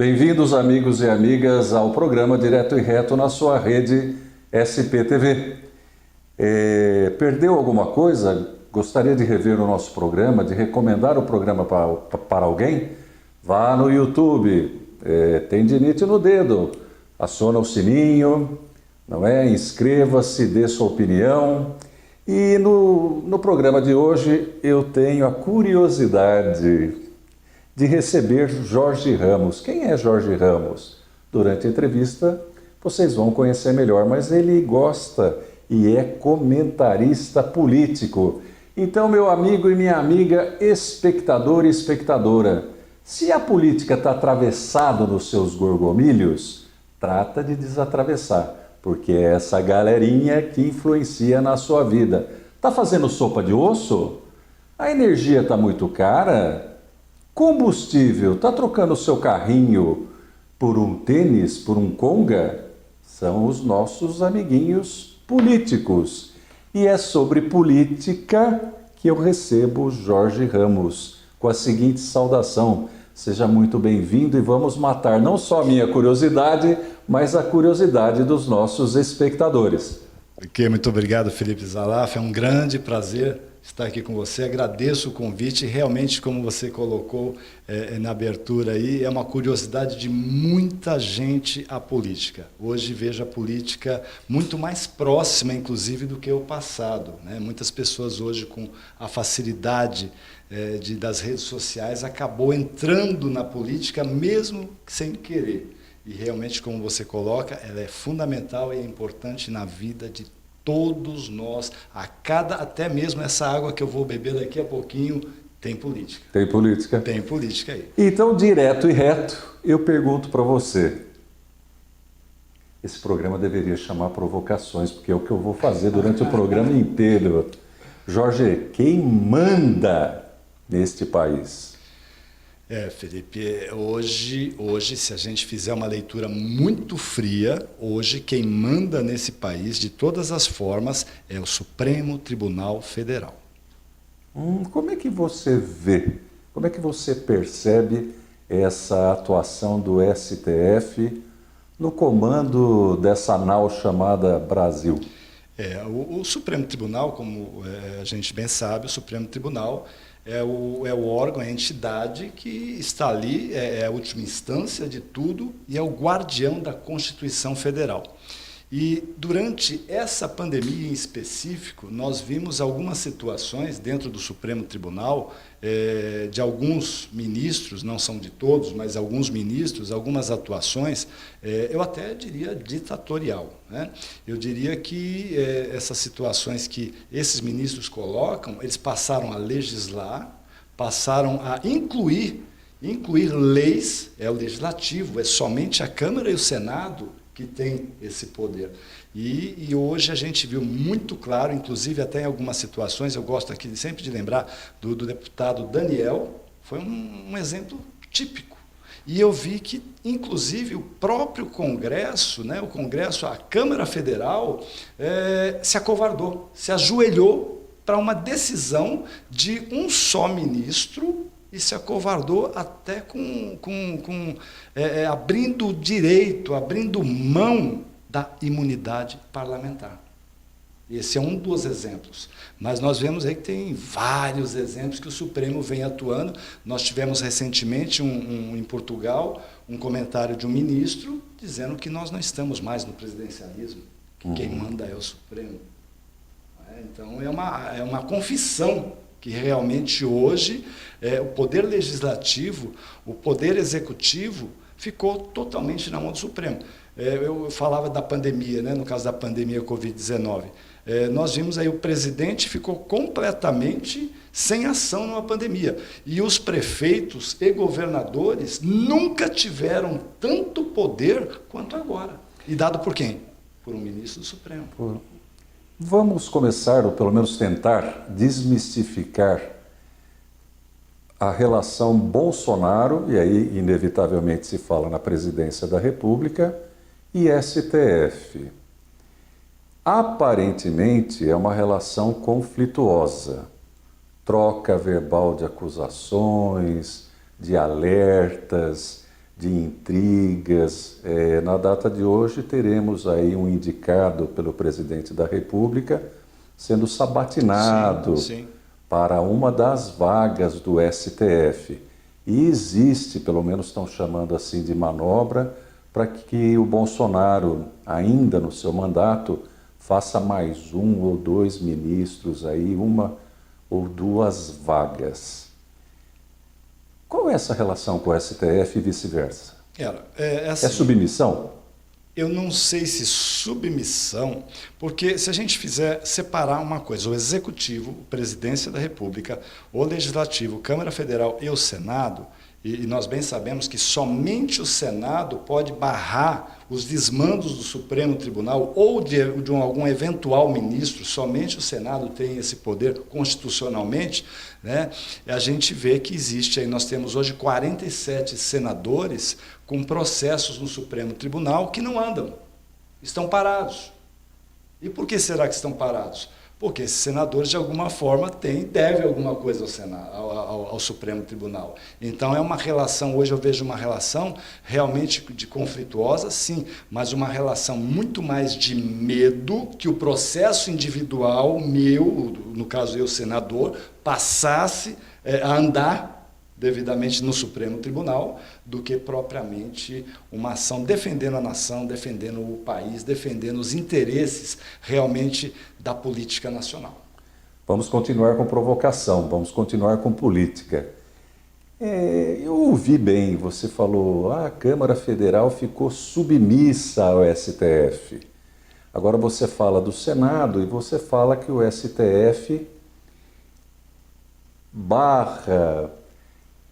Bem-vindos, amigos e amigas, ao programa Direto e Reto na sua rede SPTV. Perdeu alguma coisa? Gostaria de rever o nosso programa, de recomendar o programa para alguém? Vá no YouTube, tendinite no dedo, aciona o sininho, não é? Inscreva-se, dê sua opinião. E no programa de hoje eu tenho a curiosidade de receber Jorge Ramos. Quem é Jorge Ramos? Durante a entrevista vocês vão conhecer melhor, mas ele gosta e é comentarista político. Então, meu amigo e minha amiga, espectador e espectadora, se a política está atravessado nos seus gorgomilhos, trata de desatravessar, porque é essa galerinha que influencia na sua vida. Está fazendo sopa de osso? A energia está muito cara? Combustível, está trocando o seu carrinho por um tênis, por um Conga? São os nossos amiguinhos políticos. E é sobre política que eu recebo Jorge Ramos com a seguinte saudação: seja muito bem-vindo e vamos matar não só a minha curiosidade, mas a curiosidade dos nossos espectadores. Ok, muito obrigado, Felipe Zalaf. É um grande prazer estar aqui com você. Agradeço o convite. Realmente, como você colocou na abertura aí, é uma curiosidade de muita gente a política. Hoje vejo a política muito mais próxima, inclusive, do que o passado, né? Muitas pessoas hoje, com a facilidade das redes sociais, acabou entrando na política mesmo sem querer. E realmente, como você coloca, ela é fundamental e é importante na vida de todos nós, até mesmo essa água que eu vou beber daqui a pouquinho, tem política. Tem política? Tem política aí. Então, direto e reto, eu pergunto para você. Esse programa deveria chamar provocações, porque é o que eu vou fazer durante o programa inteiro. Jorge, quem manda neste país? Felipe, hoje, se a gente fizer uma leitura muito fria, hoje quem manda nesse país, de todas as formas, é o Supremo Tribunal Federal. Como é que você vê, como é que você percebe essa atuação do STF no comando dessa nau chamada Brasil? O Supremo Tribunal, como a gente bem sabe, o Supremo Tribunal é o órgão, é a entidade que está ali, é a última instância de tudo e é o guardião da Constituição Federal. E durante essa pandemia em específico, nós vimos algumas situações dentro do Supremo Tribunal, de alguns ministros, não são de todos, mas alguns ministros, algumas atuações, eu até diria ditatorial, né? Eu diria que essas situações que esses ministros colocam, eles passaram a legislar, passaram a incluir leis, é o legislativo, é somente a Câmara e o Senado que tem esse poder. E hoje a gente viu muito claro, inclusive até em algumas situações, eu gosto aqui sempre de lembrar do deputado Daniel, foi um exemplo típico. E eu vi que, inclusive, o próprio Congresso, né, a Câmara Federal, se acovardou, se ajoelhou para uma decisão de um só ministro e se acovardou até abrindo direito, abrindo mão da imunidade parlamentar. Esse é um dos exemplos. Mas nós vemos aí que tem vários exemplos que o Supremo vem atuando. Nós tivemos recentemente em Portugal um comentário de um ministro dizendo que nós não estamos mais no presidencialismo, que quem manda é o Supremo. Então é uma confissão que realmente hoje o poder legislativo, o poder executivo ficou totalmente na mão do Supremo. Eu falava da pandemia, né, no caso da pandemia Covid-19. Nós vimos aí o presidente ficou completamente sem ação numa pandemia. E os prefeitos e governadores nunca tiveram tanto poder quanto agora. E dado por quem? Por um ministro do Supremo. Vamos começar, ou pelo menos tentar, desmistificar a relação Bolsonaro, e aí inevitavelmente se fala na presidência da República, e STF. Aparentemente é uma relação conflituosa, troca verbal de acusações, de alertas, de intrigas. Na data de hoje teremos aí um indicado pelo presidente da República sendo sabatinado Sim. para uma das vagas do STF. E existe, pelo menos estão chamando assim de manobra, para que o Bolsonaro, ainda no seu mandato, faça mais um ou dois ministros aí, uma ou duas vagas. Qual é essa relação com o STF e vice-versa? Assim, É submissão? eu não sei se submissão, porque se a gente fizer separar uma coisa, o Executivo, a Presidência da República, o Legislativo, Câmara Federal e o Senado, e nós bem sabemos que somente o Senado pode barrar os desmandos do Supremo Tribunal ou de algum eventual ministro, somente o Senado tem esse poder constitucionalmente, né? A gente vê que existe, aí nós temos hoje 47 senadores com processos no Supremo Tribunal que não andam, estão parados. E por que será que estão parados? Porque esses senadores, de alguma forma, devem alguma coisa ao Senado, ao Supremo Tribunal. Então, é uma relação, hoje eu vejo uma relação realmente de conflituosa, sim, mas uma relação muito mais de medo que o processo individual meu, no caso eu, senador, passasse a andar devidamente no Supremo Tribunal, do que propriamente uma ação defendendo a nação, defendendo o país, defendendo os interesses realmente da política nacional. Vamos continuar com provocação, vamos continuar com política. Eu ouvi bem, você falou, a Câmara Federal ficou submissa ao STF. Agora você fala do Senado e você fala que o STF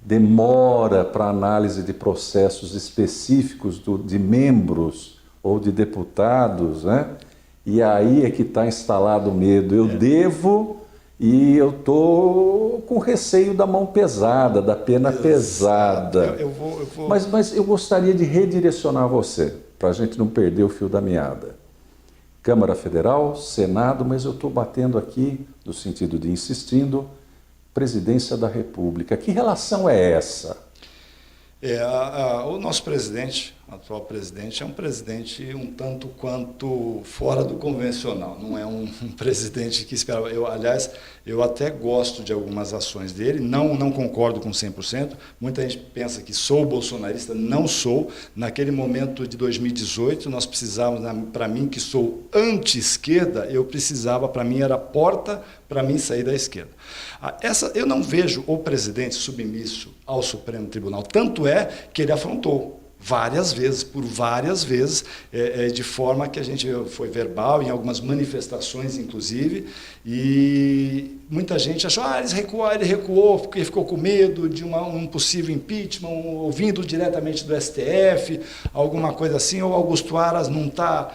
demora para análise de processos específicos de membros ou de deputados, né? E aí é que está instalado o medo. Eu devo e eu estou com receio da mão pesada, da pena pesada. Mas eu gostaria de redirecionar você, para a gente não perder o fio da meada. Câmara Federal, Senado, mas eu estou batendo aqui, no sentido de insistindo, Presidência da República. Que relação é essa? O nosso presidente, o atual presidente, é um presidente um tanto quanto fora do convencional. Não é um presidente que esperava. Aliás, eu até gosto de algumas ações dele, não concordo com 100%. Muita gente pensa que sou bolsonarista, não sou. Naquele momento de 2018, nós precisávamos, para mim, que sou anti-esquerda, eu precisava, para mim, era a porta para mim sair da esquerda. Eu não vejo o presidente submisso ao Supremo Tribunal, tanto é que ele afrontou várias vezes, por várias vezes, de forma que a gente foi verbal, em algumas manifestações, inclusive, e muita gente achou, ele recuou porque ficou com medo de um possível impeachment, ouvindo diretamente do STF, alguma coisa assim, ou Augusto Aras não está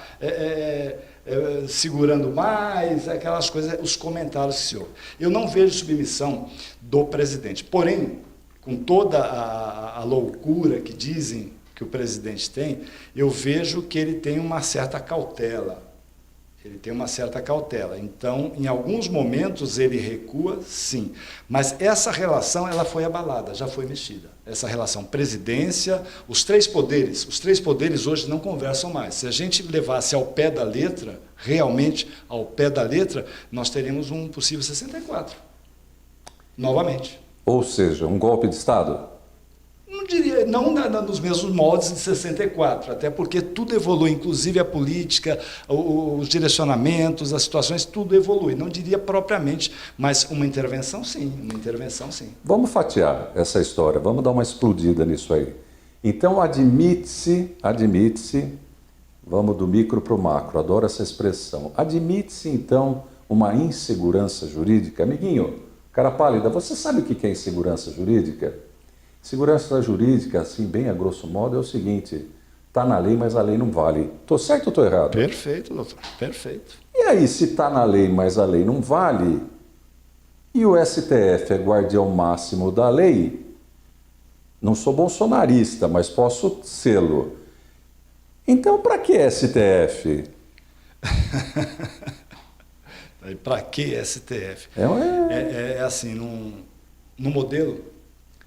segurando mais, aquelas coisas, os comentários que se ouvem. Eu não vejo submissão do presidente, porém, com toda a loucura que dizem que o presidente tem, eu vejo que ele tem uma certa cautela. Ele tem uma certa cautela. Então, em alguns momentos ele recua, sim. Mas essa relação, ela foi abalada, já foi mexida. Essa relação presidência, os três poderes hoje não conversam mais. Se a gente levasse ao pé da letra, realmente ao pé da letra, nós teríamos um possível 64. Novamente. Ou seja, um golpe de Estado? Não diria, não nos mesmos moldes de 64, até porque tudo evolui, inclusive a política, os direcionamentos, as situações, tudo evolui. Não diria propriamente, mas uma intervenção sim. Vamos fatiar essa história, vamos dar uma explodida nisso aí. Então admite-se, vamos do micro para o macro, adoro essa expressão, admite-se então uma insegurança jurídica. Amiguinho, cara pálida, você sabe o que é insegurança jurídica? Segurança jurídica, assim, bem a grosso modo, é o seguinte, está na lei, mas a lei não vale. Estou certo ou estou errado? Perfeito, doutor, perfeito. E aí, se está na lei, mas a lei não vale, e o STF é guardião máximo da lei, não sou bolsonarista, mas posso sê-lo. Então, para que STF? Para que STF? Assim, no modelo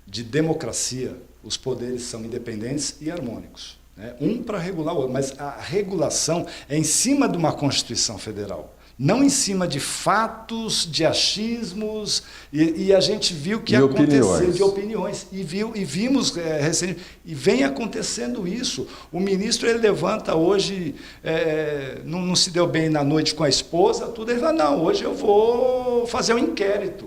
de democracia, Os poderes são independentes e harmônicos, né? Um para regular o outro, mas a regulação é em cima de uma Constituição Federal, não em cima de fatos, de achismos, e a gente viu que aconteceu de opiniões, e vimos recentemente, e vem acontecendo isso. O ministro, ele levanta hoje, não se deu bem na noite com a esposa, tudo, ele fala, não, hoje eu vou fazer um inquérito.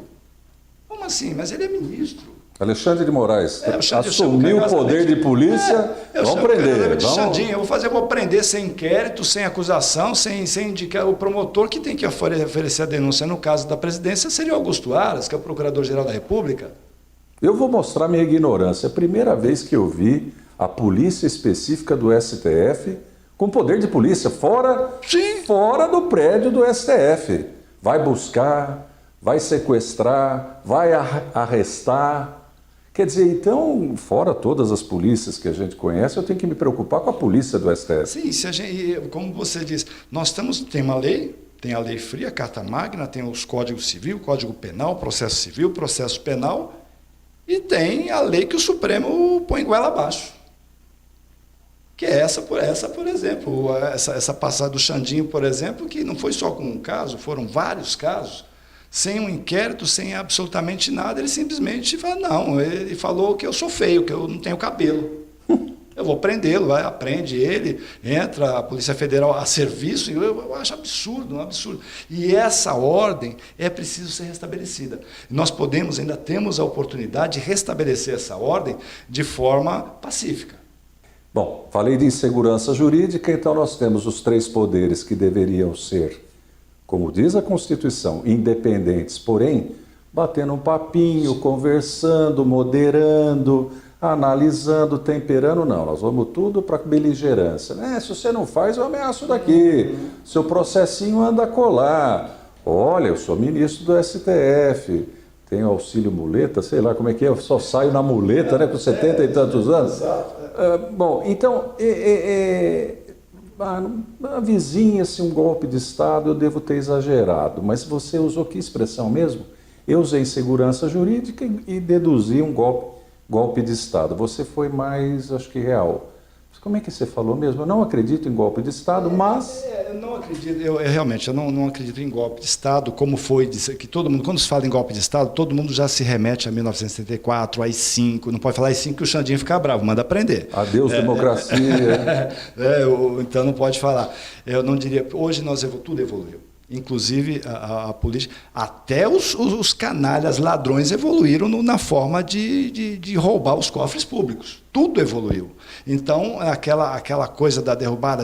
Como assim? Mas ele é ministro. Alexandre de Moraes assumiu o poder de polícia, vamos prender. Xandinho, eu vou prender sem inquérito, sem acusação, sem indicar o promotor que tem que oferecer a denúncia. No caso da presidência, seria o Augusto Aras, que é o Procurador-Geral da República. Eu vou mostrar minha ignorância. É a primeira vez que eu vi a polícia específica do STF com poder de polícia, fora do prédio do STF. Vai buscar, vai sequestrar, vai arrestar. Quer dizer, então, fora todas as polícias que a gente conhece, eu tenho que me preocupar com a polícia do STF. Sim, como você disse, tem uma lei, tem a lei fria, a Carta Magna, tem os códigos civil, Código Penal, processo civil, processo penal, e tem a lei que o Supremo põe goela abaixo. Que é essa, por exemplo, essa passagem do Xandinho, por exemplo, que não foi só com um caso, foram vários casos. Sem um inquérito, sem absolutamente nada, ele simplesmente fala, não, ele falou que eu sou feio, que eu não tenho cabelo. Eu vou prendê-lo, prende ele, entra a Polícia Federal a serviço, eu acho absurdo, um absurdo. E essa ordem é preciso ser restabelecida. Nós ainda temos a oportunidade de restabelecer essa ordem de forma pacífica. Bom, falei de insegurança jurídica, então nós temos os 3 poderes que deveriam ser, como diz a Constituição, independentes, porém, batendo um papinho, conversando, moderando, analisando, temperando, não. Nós vamos tudo para beligerância. Se você não faz, eu ameaço daqui. Seu processinho anda a colar. Olha, eu sou ministro do STF, tenho auxílio muleta, sei lá como é que é, eu só saio na muleta, né, com 70 e tantos anos. Bom, então... avizinha-se um golpe de Estado, eu devo ter exagerado, mas você usou que expressão mesmo? Eu usei segurança jurídica e deduzi um golpe de Estado. Você foi mais, acho que, real. Como é que você falou mesmo? Eu não acredito em golpe de Estado, mas... Eu não acredito, realmente não acredito em golpe de Estado, como foi, que todo mundo, quando se fala em golpe de Estado, todo mundo já se remete a 1974, AI-5, não pode falar AI-5 que o Xandinho fica bravo, manda prender. Adeus democracia. Então não pode falar. Eu não diria, hoje tudo evoluiu. Inclusive a política, até os canalhas ladrões evoluíram na forma de roubar os cofres públicos. Tudo evoluiu. Então, aquela coisa da derrubada,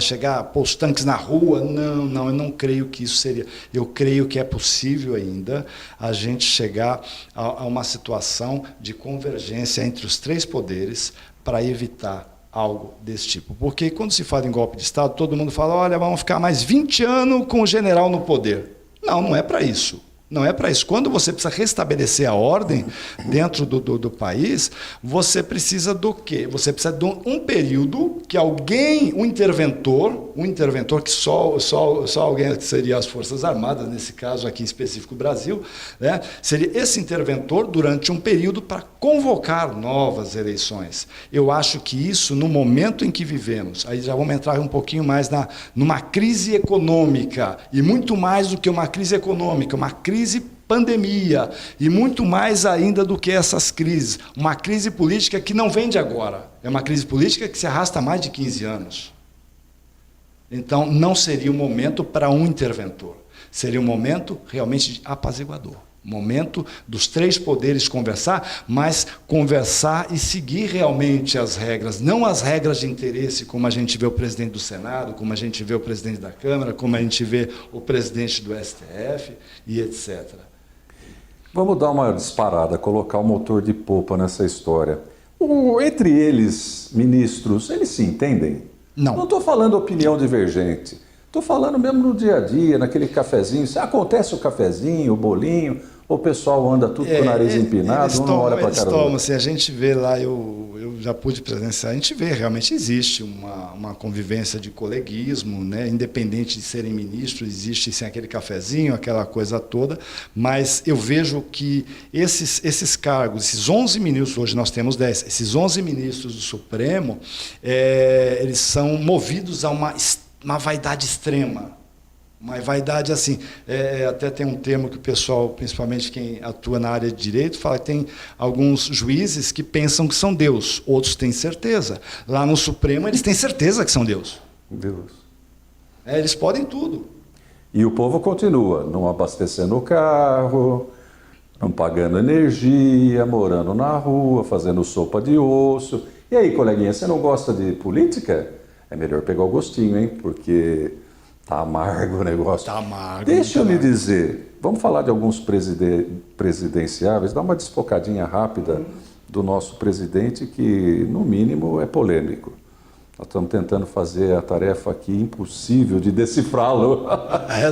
pôr os tanques na rua, não, eu não creio que isso seria. Eu creio que é possível ainda a gente chegar a uma situação de convergência entre os 3 poderes para evitar algo desse tipo. Porque quando se fala em golpe de Estado, todo mundo fala, olha, vamos ficar mais 20 anos com o general no poder. Não é para isso. Não é para isso. Quando você precisa restabelecer a ordem dentro do país, você precisa do quê? Você precisa de um período que um interventor que só alguém, que seria as Forças Armadas, nesse caso aqui em específico o Brasil, né, seria esse interventor durante um período para convocar novas eleições. Eu acho que isso, no momento em que vivemos, aí já vamos entrar um pouquinho mais numa crise econômica, e muito mais do que uma crise econômica, uma crise pandemia, e muito mais ainda do que essas crises. Uma crise política que não vem de agora, é uma crise política que se arrasta há mais de 15 anos. Então, não seria o momento para um interventor, seria um momento realmente de apaziguador. Momento dos 3 poderes conversar, mas conversar e seguir realmente as regras, não as regras de interesse, como a gente vê o presidente do Senado, como a gente vê o presidente da Câmara, como a gente vê o presidente do STF e etc. Vamos dar uma disparada, colocar o motor de popa nessa história. Entre eles, ministros, eles se entendem? Não estou falando opinião divergente. Estou falando mesmo no dia a dia, naquele cafezinho. Acontece o cafezinho, o bolinho, ou o pessoal anda tudo com o nariz empinado, não olha para a cara do outro? Assim, a gente vê lá, eu já pude presenciar, a gente vê, realmente existe uma convivência de coleguismo, né? Independente de serem ministros, existe sim, aquele cafezinho, aquela coisa toda, mas eu vejo que esses cargos, esses 11 ministros, hoje nós temos 10, esses 11 ministros do Supremo, eles são movidos a uma vaidade extrema. Uma vaidade assim, até tem um termo que o pessoal, principalmente quem atua na área de direito, fala que tem alguns juízes que pensam que são Deus, outros têm certeza. Lá no Supremo eles têm certeza que são Deus. Deus. Eles podem tudo. E o povo continua não abastecendo o carro, não pagando energia, morando na rua, fazendo sopa de osso. E aí, coleguinha, você não gosta de política? É melhor pegar o gostinho, hein? Porque tá amargo o negócio. Tá amargo. Deixa eu lhe dizer, vamos falar de alguns presidenciáveis, dá uma desfocadinha rápida do nosso presidente, que, no mínimo, é polêmico. Nós estamos tentando fazer a tarefa aqui impossível de decifrá-lo.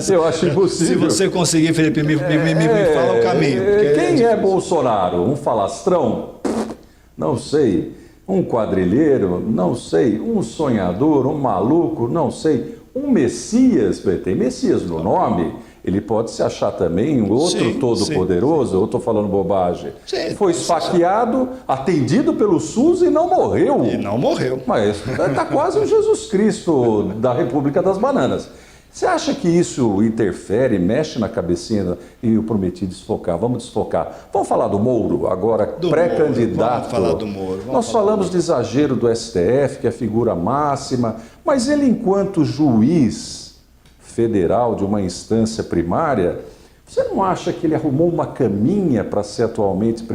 Eu acho impossível. Se você conseguir, Felipe, me fala o caminho. Quem é Bolsonaro? Um falastrão? Não sei. Um quadrilheiro? Não sei. Um sonhador? Um maluco? Não sei. Um Messias, tem Messias no nome, ele pode se achar também um outro todo-poderoso, ou estou falando bobagem? Sim, foi esfaqueado, atendido pelo SUS e não morreu. E não morreu. Mas está quase o Jesus Cristo da República das Bananas. Você acha que isso interfere, mexe na cabecinha? E eu prometi desfocar, vamos desfocar. Vamos falar do Moro, agora pré-candidato. Vamos falar do Moro. Nós falamos de exagero do STF, que é a figura máxima, mas ele, enquanto juiz federal de uma instância primária, você não acha que ele arrumou uma caminha para ser atualmente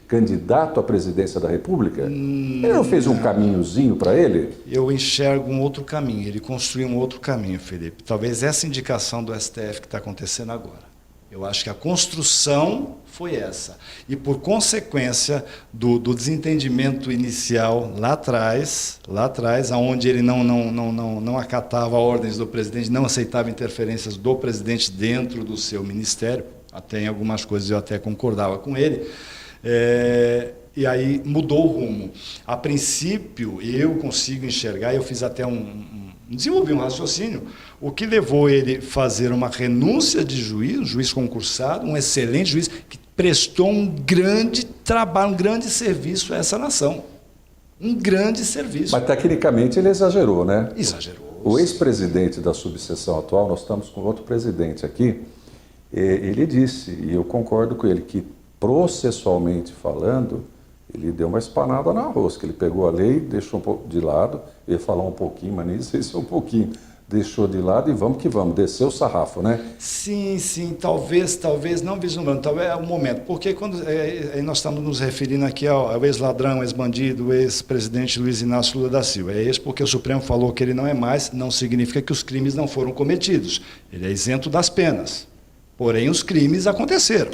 candidato à presidência da República? Ele não fez um caminhozinho para ele? Eu enxergo um outro caminho, ele construiu um outro caminho, Felipe. Talvez essa indicação do STF que está acontecendo agora. Eu acho que a construção foi essa. E por consequência do desentendimento inicial lá atrás, onde ele não acatava ordens do presidente, não aceitava interferências do presidente dentro do seu ministério, até em algumas coisas eu até concordava com ele, e aí mudou o rumo. A princípio, eu consigo enxergar, eu fiz até desenvolvi um raciocínio, o que levou ele a fazer uma renúncia de juiz, um juiz concursado, um excelente juiz, que prestou um grande trabalho, um grande serviço a essa nação. Um grande serviço. Mas, tecnicamente, ele exagerou, né? Exagerou. O ex-presidente da subseção atual, nós estamos com outro presidente aqui, ele disse, e eu concordo com ele, que processualmente falando, ele deu uma espanada na rosca. Ele pegou a lei, deixou um pouco de lado, eu ia falar um pouquinho, mas nem sei se é um pouquinho, deixou de lado e vamos que vamos, desceu o sarrafo, né? Sim, talvez, não vislumbrando, talvez é o momento, porque quando nós estamos nos referindo aqui ao ex-ladrão, ex-bandido, ex-presidente Luiz Inácio Lula da Silva. É esse porque o Supremo falou que ele não é mais, não significa que os crimes não foram cometidos. Ele é isento das penas. Porém, os crimes aconteceram.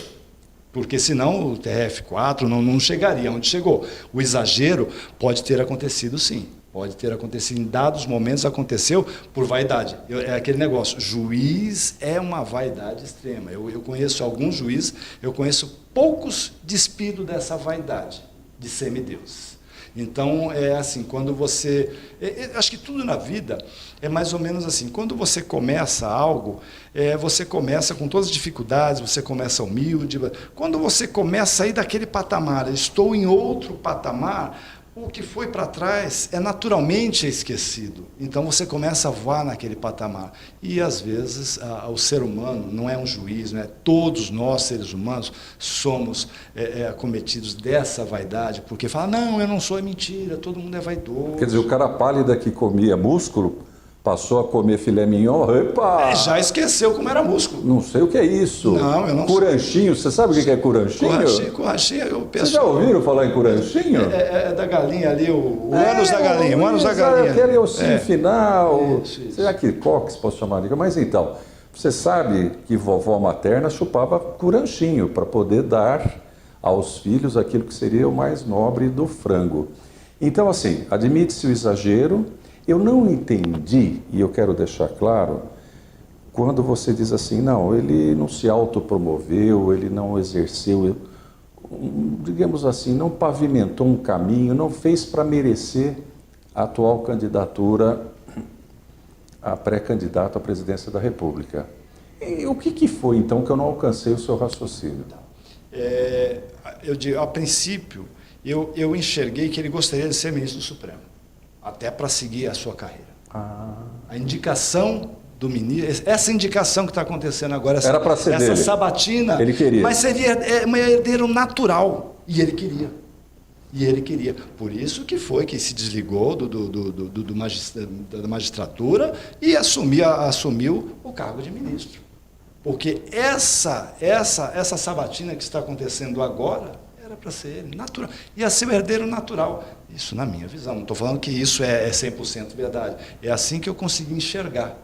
Porque senão o TRF4 não chegaria onde chegou. O exagero pode ter acontecido, sim. Pode ter acontecido, em dados momentos aconteceu por vaidade. É aquele negócio, juiz é uma vaidade extrema. Eu conheço alguns juízes, eu conheço poucos despidos dessa vaidade de semideus. Então, é assim, quando você... acho que tudo na vida é mais ou menos assim. Quando você começa algo, você começa com todas as dificuldades, você começa humilde. Quando você começa a ir daquele patamar, estou em outro patamar, o que foi para trás é naturalmente esquecido. Então você começa a voar naquele patamar. E às vezes o ser humano não é um juiz, né? Todos nós, seres humanos, somos acometidos dessa vaidade, porque fala, não, eu não sou, é mentira, todo mundo é vaidoso. Quer dizer, o cara pálido que comia músculo, passou a comer filé mignon, epa! Já esqueceu como era músculo. Não sei o que é isso. Não, eu não Curanchinho, você sabe o que é curanchinho? Curanchinho, Vocês já ouviram falar em curanchinho? É da galinha ali, o ânus da galinha, o ânus da galinha. Aquele ossinho final. Isso. Será que cox posso chamar de? Mas então, você sabe que vovó materna chupava curanchinho para poder dar aos filhos aquilo que seria o mais nobre do frango. Então, assim, admite-se o exagero. Eu não entendi, e eu quero deixar claro, quando você diz assim, não, ele não se autopromoveu, ele não exerceu, digamos assim, não pavimentou um caminho, não fez para merecer a atual candidatura a pré-candidato à presidência da República. E o que foi, então, que eu não alcancei o seu raciocínio? Eu digo, a princípio, eu enxerguei que ele gostaria de ser ministro do Supremo, até para seguir a sua carreira. A indicação do ministro, essa indicação que está acontecendo agora, era para ser essa dele. sabatina, ele queria. Mas seria um herdeiro natural, e ele queria. Por isso que foi que se desligou da magistratura e assumiu o cargo de ministro. Porque essa sabatina que está acontecendo agora era para ser ele, natural. Ia ser o herdeiro natural. Isso na minha visão. Não estou falando que isso é 100% verdade. É assim que eu consegui enxergar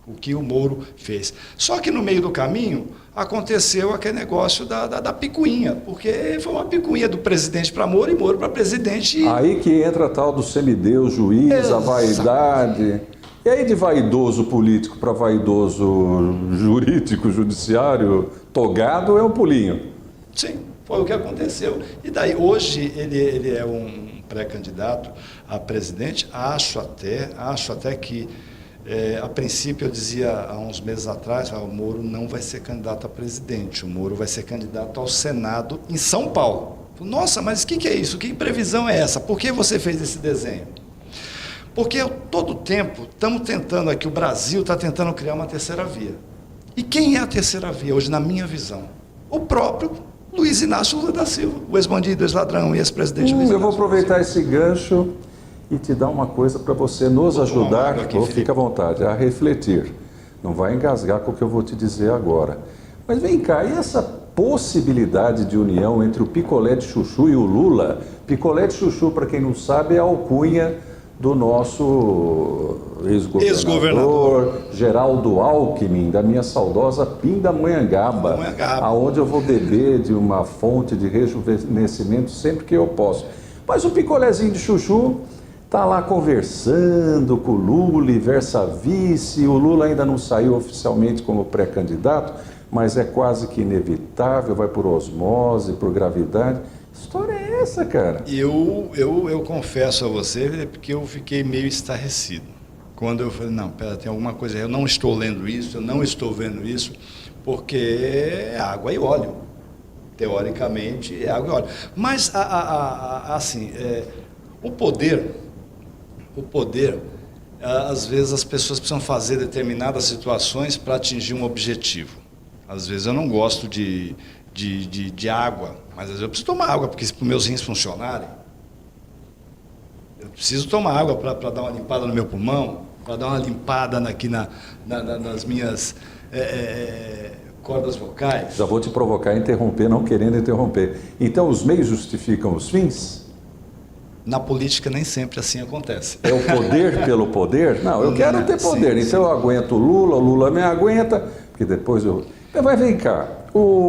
o que o Moro fez. Só que no meio do caminho aconteceu aquele negócio da picuinha, porque foi uma picuinha do presidente para Moro e Moro para presidente. Aí que entra a tal do semideus, juiz, a vaidade. E aí de vaidoso político para vaidoso jurídico, judiciário, togado, é um pulinho. Sim, foi o que aconteceu. E daí, hoje, ele é um pré-candidato a presidente. Acho até que, a princípio, eu dizia há uns meses atrás, o Moro não vai ser candidato a presidente, o Moro vai ser candidato ao Senado em São Paulo. Nossa, mas o que é isso? Que previsão é essa? Por que você fez esse desenho? Porque todo tempo estamos tentando aqui, o Brasil está tentando criar uma terceira via. E quem é a terceira via hoje, na minha visão? O próprio Luiz Inácio Lula da Silva, o ex-bandido, ex-ladrão, ex-presidente Luiz Inácio. Eu vou aproveitar esse gancho e te dar uma coisa para você nos ajudar, fica à vontade, a refletir. Não vai engasgar com o que eu vou te dizer agora. Mas vem cá, e essa possibilidade de união entre o picolé de chuchu e o Lula? Picolé de chuchu, para quem não sabe, é a alcunha do nosso ex-governador Geraldo Alckmin, da minha saudosa Pindamonhangaba, aonde eu vou beber de uma fonte de rejuvenescimento sempre que eu posso. Mas o picolézinho de chuchu está lá conversando com o Lula e versa-vice. O Lula ainda não saiu oficialmente como pré-candidato, mas é quase que inevitável, vai por osmose, por gravidade. Que história é essa, cara? Eu confesso a você, porque eu fiquei meio estarrecido. Quando eu falei, não, pera, tem alguma coisa, eu não estou lendo isso, eu não estou vendo isso, porque é água e óleo. Teoricamente, é água e óleo. Mas, assim, o poder, às vezes as pessoas precisam fazer determinadas situações para atingir um objetivo. Às vezes eu não gosto de água, mas às vezes eu preciso tomar água, porque para os meus rins funcionarem, eu preciso tomar água para dar uma limpada no meu pulmão, para dar uma limpada aqui nas minhas cordas vocais. Já vou te provocar a interromper, não querendo interromper. Então, os meios justificam os fins? Na política nem sempre assim acontece. É o poder pelo poder? Não, eu quero ter poder, então eu aguento o Lula me aguenta, porque depois eu... Mas vem cá.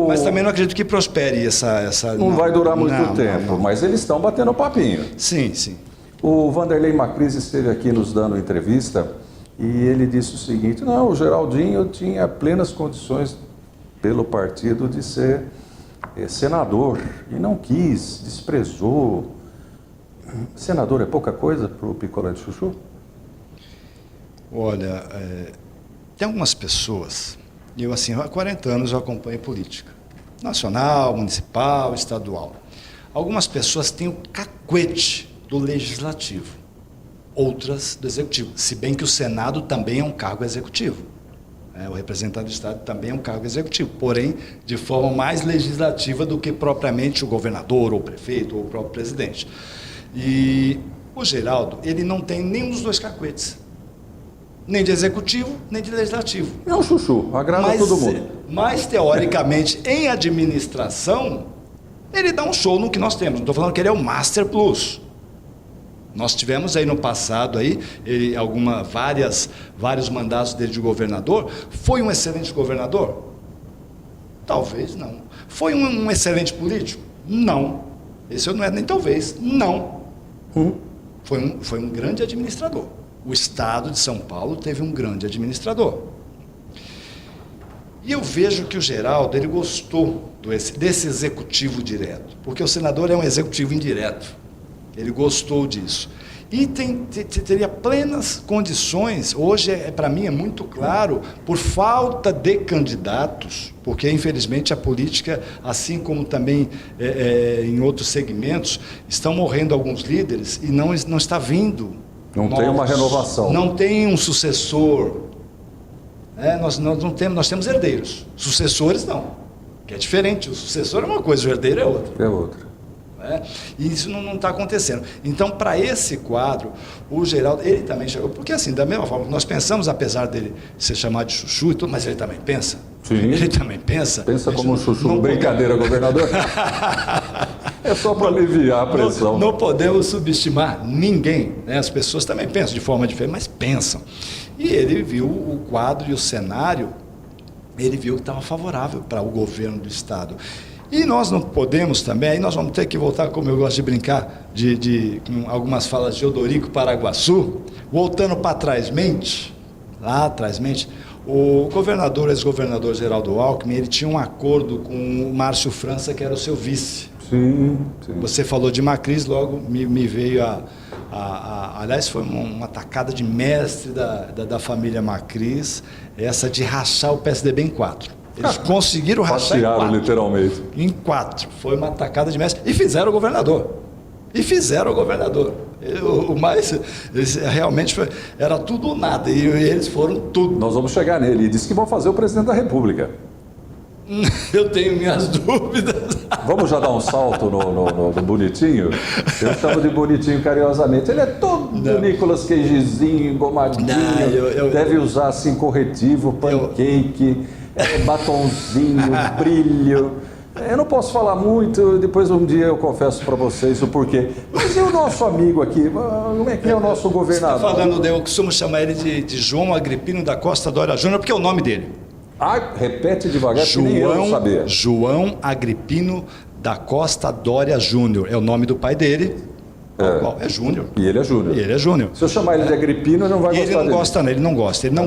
Mas também não acredito que prospere essa... Não vai durar muito tempo, mas eles estão batendo papinho. Sim, sim. O Vanderlei Macris esteve aqui nos dando entrevista e ele disse o seguinte, não, o Geraldinho tinha plenas condições pelo partido de ser senador e não quis, desprezou. Senador é pouca coisa para o picolé de chuchu? Olha, tem algumas pessoas... Eu, assim, há 40 anos eu acompanho política. Nacional, municipal, estadual. Algumas pessoas têm o cacuete do legislativo, outras do executivo. Se bem que o Senado também é um cargo executivo. O representante do Estado também é um cargo executivo, porém, de forma mais legislativa do que propriamente o governador, ou o prefeito, ou o próprio presidente. E o Geraldo, ele não tem nenhum dos dois cacuetes. Nem de executivo, nem de legislativo. É um chuchu, agrada todo mundo. Mas, teoricamente, em administração, ele dá um show no que nós temos. Não estou falando que ele é o Master Plus. Nós tivemos aí no passado, vários mandatos dele de governador. Foi um excelente governador? Talvez não. Foi um excelente político? Não. Esse não é nem talvez. Não. Foi um grande administrador. O Estado de São Paulo teve um grande administrador. E eu vejo que o Geraldo, ele gostou desse executivo direto, porque o senador é um executivo indireto. Ele gostou disso. E teria plenas condições, hoje para mim é muito claro, por falta de candidatos, porque infelizmente a política, assim como também em outros segmentos, estão morrendo alguns líderes e não está vindo. Não tem uma renovação. Não tem um sucessor. Nós temos herdeiros, sucessores não, que é diferente. O sucessor é uma coisa, o herdeiro é outra. É outra. E isso não está acontecendo. Então, para esse quadro, o Geraldo, ele também chegou, porque assim, da mesma forma, nós pensamos, apesar dele ser chamado de chuchu e tudo, mas ele também pensa. Sim. Ele também pensa. Pensa como um chuchu. Brincadeira, governador. É só para aliviar a pressão. Não podemos subestimar ninguém, né? As pessoas também pensam de forma diferente, mas pensam. E ele viu o quadro e o cenário, ele viu que estava favorável para o governo do Estado. E nós não podemos também, aí nós vamos ter que voltar, como eu gosto de brincar, com algumas falas de Odorico Paraguaçu, voltando para trás, lá atrás, o governador, ex-governador Geraldo Alckmin, ele tinha um acordo com o Márcio França, que era o seu vice. Sim. Você falou de Macris, logo me veio aliás, foi uma tacada de mestre da família Macris, essa de rachar o PSDB em 4. Eles conseguiram rachar em 4. Literalmente. Em 4. Foi uma tacada de mestre. E fizeram o governador. O mais, realmente, era tudo ou nada. E eles foram tudo. Nós vamos chegar nele. E disse que vão fazer o presidente da República. Eu tenho minhas dúvidas. Vamos já dar um salto no bonitinho? Eu chamo de bonitinho carinhosamente. Ele é todo Nicolas Cagezinho, engomadinho. Deve usar assim corretivo, pancake, batonzinho, brilho. Eu não posso falar muito, depois um dia eu confesso para vocês o porquê. Mas e o nosso amigo aqui? Como é que é o nosso governador? Você está falando, eu costumo chamar ele de João Agripino da Costa Dória Júnior, porque é o nome dele. Repete devagar, que nem eu não sabia. João Agripino da Costa Dória Júnior. É o nome do pai dele. É Júnior. E ele é Júnior. Se eu chamar ele de Agripino, ele não vai gostar dele. Ele não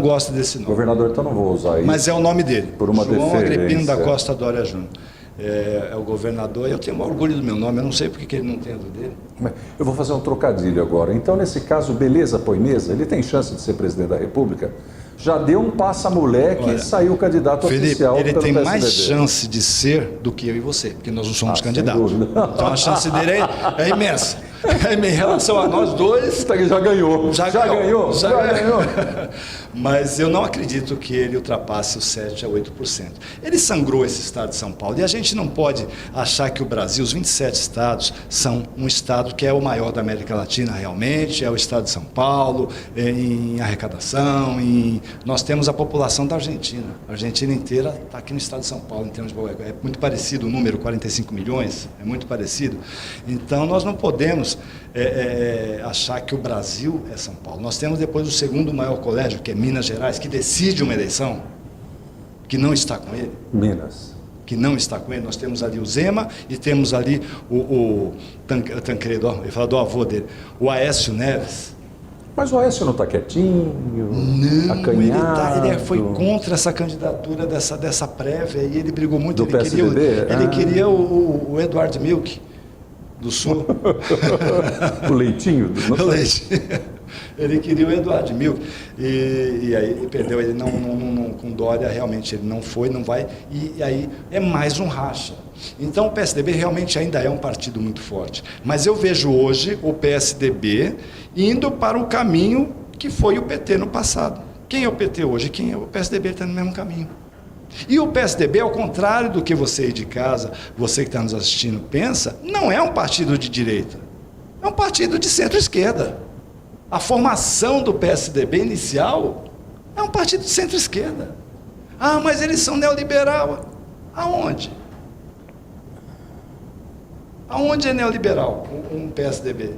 gosta desse nome. Governador, então não vou usar isso. Mas é o nome dele. Por uma João deferência. Agripino da Costa Dória Júnior. É o governador. Eu tenho orgulho do meu nome, eu não sei porque que ele não tem do dele. Eu vou fazer um trocadilho agora. Então, nesse caso, beleza, põe mesa, ele tem chance de ser presidente da República? Já deu um passa-moleque e saiu candidato oficial Felipe, ele pelo tem PSDB. Mais chance de ser do que eu e você, porque nós não somos candidatos. Então a chance dele é imensa. Em relação a nós dois... Já ganhou. Já ganhou. Mas eu não acredito que ele ultrapasse os 7% a 8%. Ele sangrou esse estado de São Paulo. E a gente não pode achar que o Brasil, os 27 estados, são um estado que é o maior da América Latina realmente, é o estado de São Paulo, em arrecadação, Nós temos a população da Argentina. A Argentina inteira está aqui no estado de São Paulo, em termos de... É muito parecido o número, 45 milhões, é muito parecido. Então, nós não podemos achar que o Brasil é São Paulo. Nós temos depois o segundo maior colégio, que é Minas Gerais, que decide uma eleição, que não está com ele. Que não está com ele. Nós temos ali o Zema e temos ali o Tancredo, ele fala do avô dele, o Aécio Neves. Mas o Aécio não está quietinho, acanhado? Ele foi contra essa candidatura dessa prévia e ele brigou muito. Do PSDB? Ele queria o Eduardo Milk, do Sul. O leitinho? O leitinho. Ele queria o Eduardo Milk. E aí ele perdeu, ele não, com Dória realmente ele não foi, não vai, e aí é mais um racha. Então o PSDB realmente ainda é um partido muito forte. Mas eu vejo hoje o PSDB indo para o caminho que foi o PT no passado. Quem é o PT hoje? Quem é o PSDB? Está no mesmo caminho. E o PSDB, ao contrário do que você aí de casa, você que está nos assistindo, pensa, não é um partido de direita, é um partido de centro-esquerda. A formação do PSDB inicial é um partido de centro-esquerda. Ah, mas eles são neoliberal. Aonde? Aonde é neoliberal um PSDB?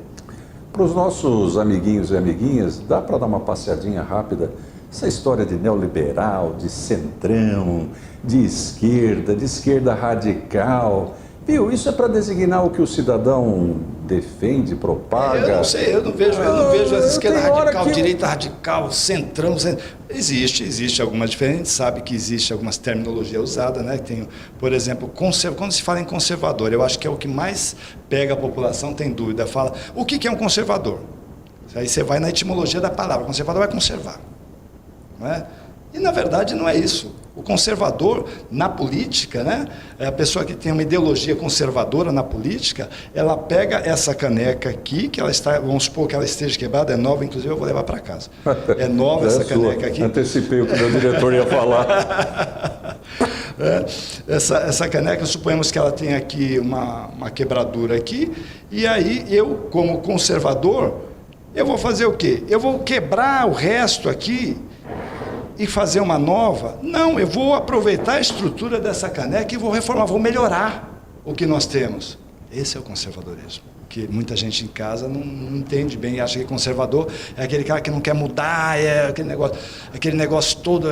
Para os nossos amiguinhos e amiguinhas, dá para dar uma passeadinha rápida? Essa história de neoliberal, de centrão, de esquerda radical, Pio, isso é para designar o que o cidadão defende, propaga? Eu não sei, eu não vejo as esquerda radical, que... direita radical, centrão. Existe algumas diferenças, a gente sabe que existe algumas terminologias usadas, né? Tem, por exemplo, quando se fala em conservador, eu acho que é o que mais pega a população, tem dúvida, fala, o que é um conservador? Aí você vai na etimologia da palavra, conservador vai conservar. Não é? E, na verdade, não é isso. O conservador, na política, né, a pessoa que tem uma ideologia conservadora na política, ela pega essa caneca aqui, que ela está, vamos supor que ela esteja quebrada, é nova, inclusive eu vou levar para casa. É nova essa caneca aqui. Antecipei o que o meu diretor ia falar. Essa caneca, suponhamos que ela tem aqui uma quebradura aqui, e aí eu, como conservador, eu vou fazer o quê? Eu vou quebrar o resto aqui e fazer uma nova? Não, eu vou aproveitar a estrutura dessa caneca e vou reformar, vou melhorar o que nós temos. Esse é o conservadorismo, que muita gente em casa não entende bem, acha que conservador é aquele cara que não quer mudar, é aquele negócio todo,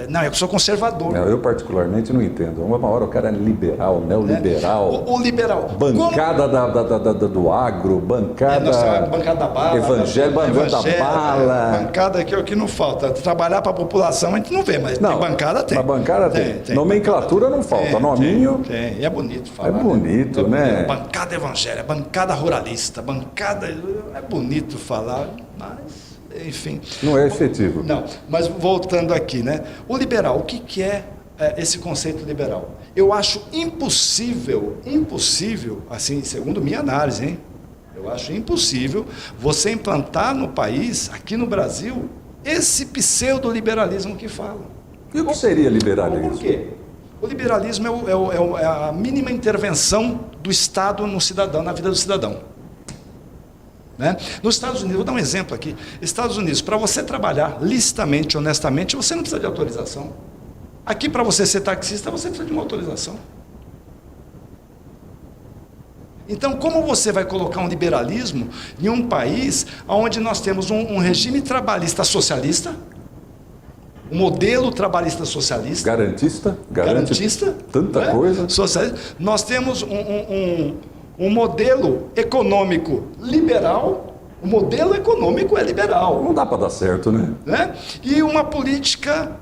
não, eu sou conservador. Não, eu particularmente não entendo. Uma hora o cara é liberal, neoliberal. O liberal. Bancada do agro, bancada da bala. Evangelho, bancada da bala. Bancada aqui é o que não falta. Trabalhar para a população a gente não vê, mas tem bancada tem. Na bancada tem. Nomenclatura não falta, nominho. Tem, e é bonito falar. É bonito, né? Bancada evangélica, bancada ruralista, bancada. É bonito falar, mas, enfim. Não é efetivo. Não, mas voltando aqui, né? O liberal, o que é esse conceito liberal? Eu acho impossível, assim, segundo minha análise, hein? Eu acho impossível você implantar no país, aqui no Brasil, esse pseudo-liberalismo que falam. E o que seria liberalismo? Por quê? O liberalismo é a mínima intervenção do Estado no cidadão, na vida do cidadão. Né? Nos Estados Unidos, vou dar um exemplo aqui. Estados Unidos, para você trabalhar licitamente, honestamente, você não precisa de autorização. Aqui, para você ser taxista, você precisa de uma autorização. Então, como você vai colocar um liberalismo em um país onde nós temos um regime trabalhista socialista, um modelo trabalhista socialista. Garantista. Tanta coisa. Socialista. Nós temos um modelo econômico liberal. O modelo econômico é liberal. Não dá para dar certo, né? E uma política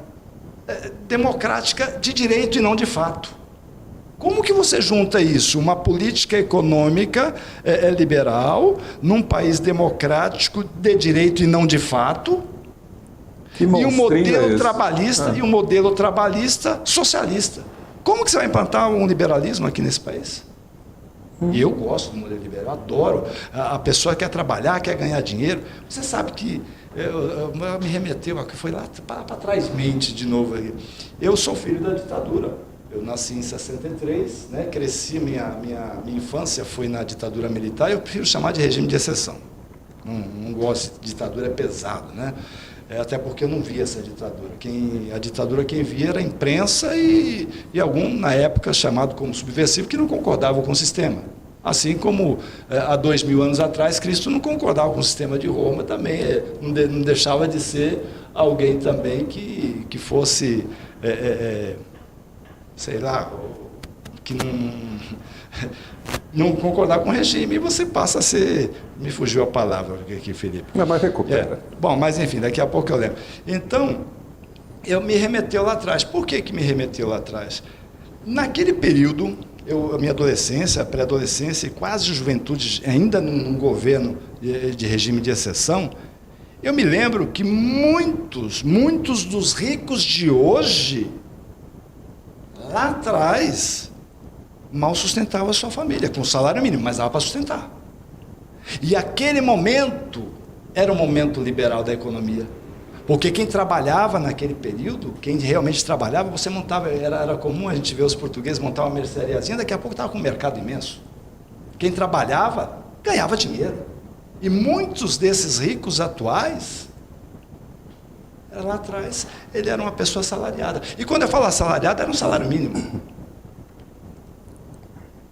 democrática de direito e não de fato. Como que você junta isso? Uma política econômica liberal, num país democrático de direito e não de fato, e um modelo trabalhista e um modelo trabalhista socialista. Como que você vai implantar um liberalismo aqui nesse país? E eu gosto do modelo liberal, adoro. A pessoa quer trabalhar, quer ganhar dinheiro. Você sabe que me remeteu, foi lá para trás mente de novo aí. Eu sou filho da ditadura. Eu nasci em 63, né? Cresci, minha infância foi na ditadura militar. Eu prefiro chamar de regime de exceção. Não gosto de ditadura, é pesado, né? Até porque eu não via essa ditadura. A ditadura quem via era a imprensa e algum, na época, chamado como subversivo, que não concordavam com o sistema. Assim como há 2000 anos atrás, Cristo não concordava com o sistema de Roma também, não deixava de ser alguém também que fosse, sei lá, que não concordar com o regime, e você passa a ser... Me fugiu a palavra aqui, Felipe. Não, mas recupera. Bom, mas enfim, daqui a pouco eu lembro. Então, me remeteu lá atrás. Por que me remeteu lá atrás? Naquele período, a minha adolescência, a pré-adolescência e quase juventude, ainda num governo de regime de exceção, eu me lembro que muitos dos ricos de hoje, lá atrás, mal sustentavam a sua família, com salário mínimo, mas dava para sustentar. E aquele momento era um momento liberal da economia. Porque quem trabalhava naquele período, quem realmente trabalhava, você montava, era comum a gente ver os portugueses montar uma merceariazinha, daqui a pouco estava com um mercado imenso. Quem trabalhava, ganhava dinheiro. E muitos desses ricos atuais, lá atrás, ele era uma pessoa assalariada. E quando eu falo assalariado, era um salário mínimo.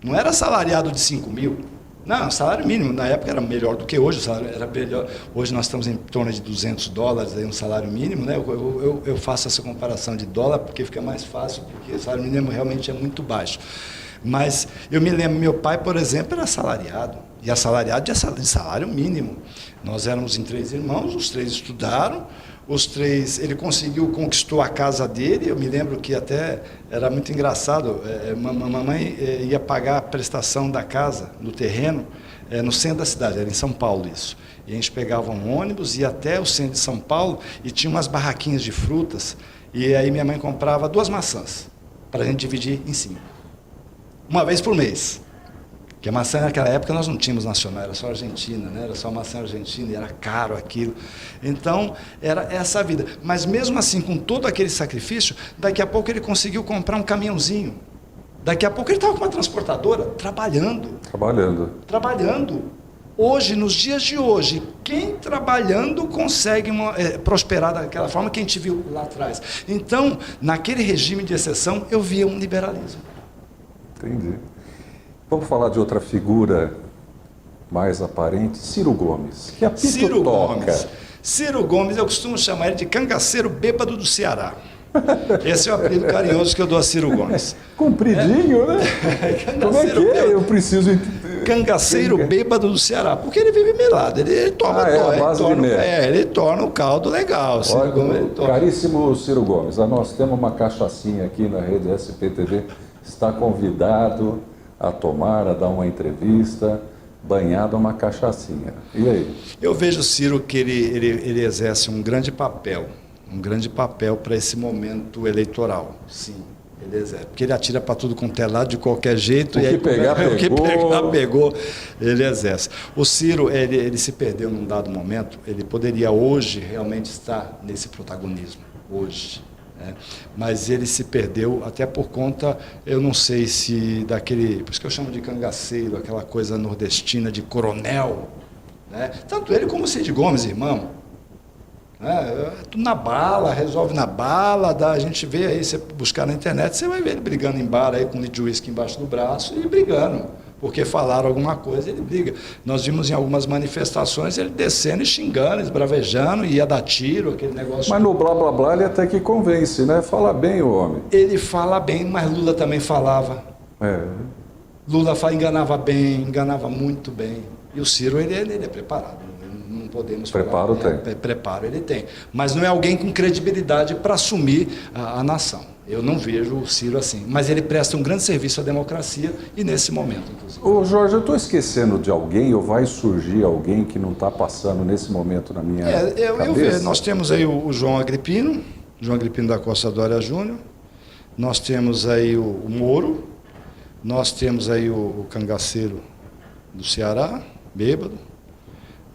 Não era salariado de 5 mil. Não, salário mínimo, na época era melhor do que hoje, o salário era melhor. Hoje nós estamos em torno de $200, aí um salário mínimo, né? Eu faço essa comparação de dólar porque fica mais fácil, porque o salário mínimo realmente é muito baixo. Mas eu me lembro, meu pai, por exemplo, era assalariado. E assalariado de salário mínimo. Nós éramos em 3 irmãos, os 3 estudaram, os 3, ele conquistou a casa dele. Eu me lembro que até era muito engraçado, mamãe ia pagar a prestação da casa, no terreno, no centro da cidade, era em São Paulo isso. E a gente pegava um ônibus, ia até o centro de São Paulo e tinha umas barraquinhas de frutas, e aí minha mãe comprava 2 maçãs, para a gente dividir em 5. Uma vez por mês. Porque a maçã naquela época nós não tínhamos nacional, era só argentina, né? Era só maçã argentina e era caro aquilo. Então, era essa a vida. Mas mesmo assim, com todo aquele sacrifício, daqui a pouco ele conseguiu comprar um caminhãozinho. Daqui a pouco ele estava com uma transportadora, trabalhando. Hoje, nos dias de hoje, quem trabalhando consegue prosperar daquela forma que a gente viu lá atrás. Então, naquele regime de exceção, eu via um liberalismo. Entendi. Vamos falar de outra figura mais aparente, Ciro Gomes. Que apito Ciro toca? Gomes. Ciro Gomes, eu costumo chamar ele de cangaceiro bêbado do Ceará. Esse é o apelido carinhoso que eu dou a Ciro Gomes. Compridinho, né? Como é que é? Eu preciso entender. Cangaceiro bêbado do Ceará, porque ele vive melado, ele toma ele torna o caldo legal. Ciro Gomes, caríssimo Ciro Gomes, nós temos uma cachaçinha aqui na rede SPTV, está convidado a tomar, a dar uma entrevista, banhado uma cachaçinha. E aí? Eu vejo, Ciro, que ele exerce um grande papel para esse momento eleitoral, sim. Ele exerce, porque ele atira para tudo quanto é lado, de qualquer jeito, o que pegar, pegou, ele exerce. O Ciro, ele se perdeu num dado momento, ele poderia hoje realmente estar nesse protagonismo, hoje. Mas ele se perdeu até por conta, eu não sei se daquele, por isso que eu chamo de cangaceiro, aquela coisa nordestina de coronel, né? Tanto ele como o Cid Gomes, irmão. Tudo na bala, resolve na bala, a gente vê aí, você buscar na internet, você vai ver ele brigando em bar aí com um litro de uísque embaixo do braço e brigando, porque falaram alguma coisa, ele briga. Nós vimos em algumas manifestações ele descendo e xingando, esbravejando, ia dar tiro, aquele negócio. Mas no blá blá blá ele até que convence, né? Fala bem o homem. Ele fala bem, mas Lula também falava. Lula enganava bem, enganava muito bem. E o Ciro, ele é preparado. Não podemos Preparo falar. tem. Preparo ele tem. Mas não é alguém com credibilidade para assumir a nação. Eu não vejo o Ciro assim. Mas ele presta um grande serviço à democracia e nesse momento, inclusive. Ô Jorge, eu estou esquecendo de alguém ou vai surgir alguém que não está passando nesse momento na minha cabeça? Eu vejo. Nós temos aí o João Agripino da Costa Dória Júnior. Nós temos aí o Moro. Nós temos aí o cangaceiro do Ceará, bêbado.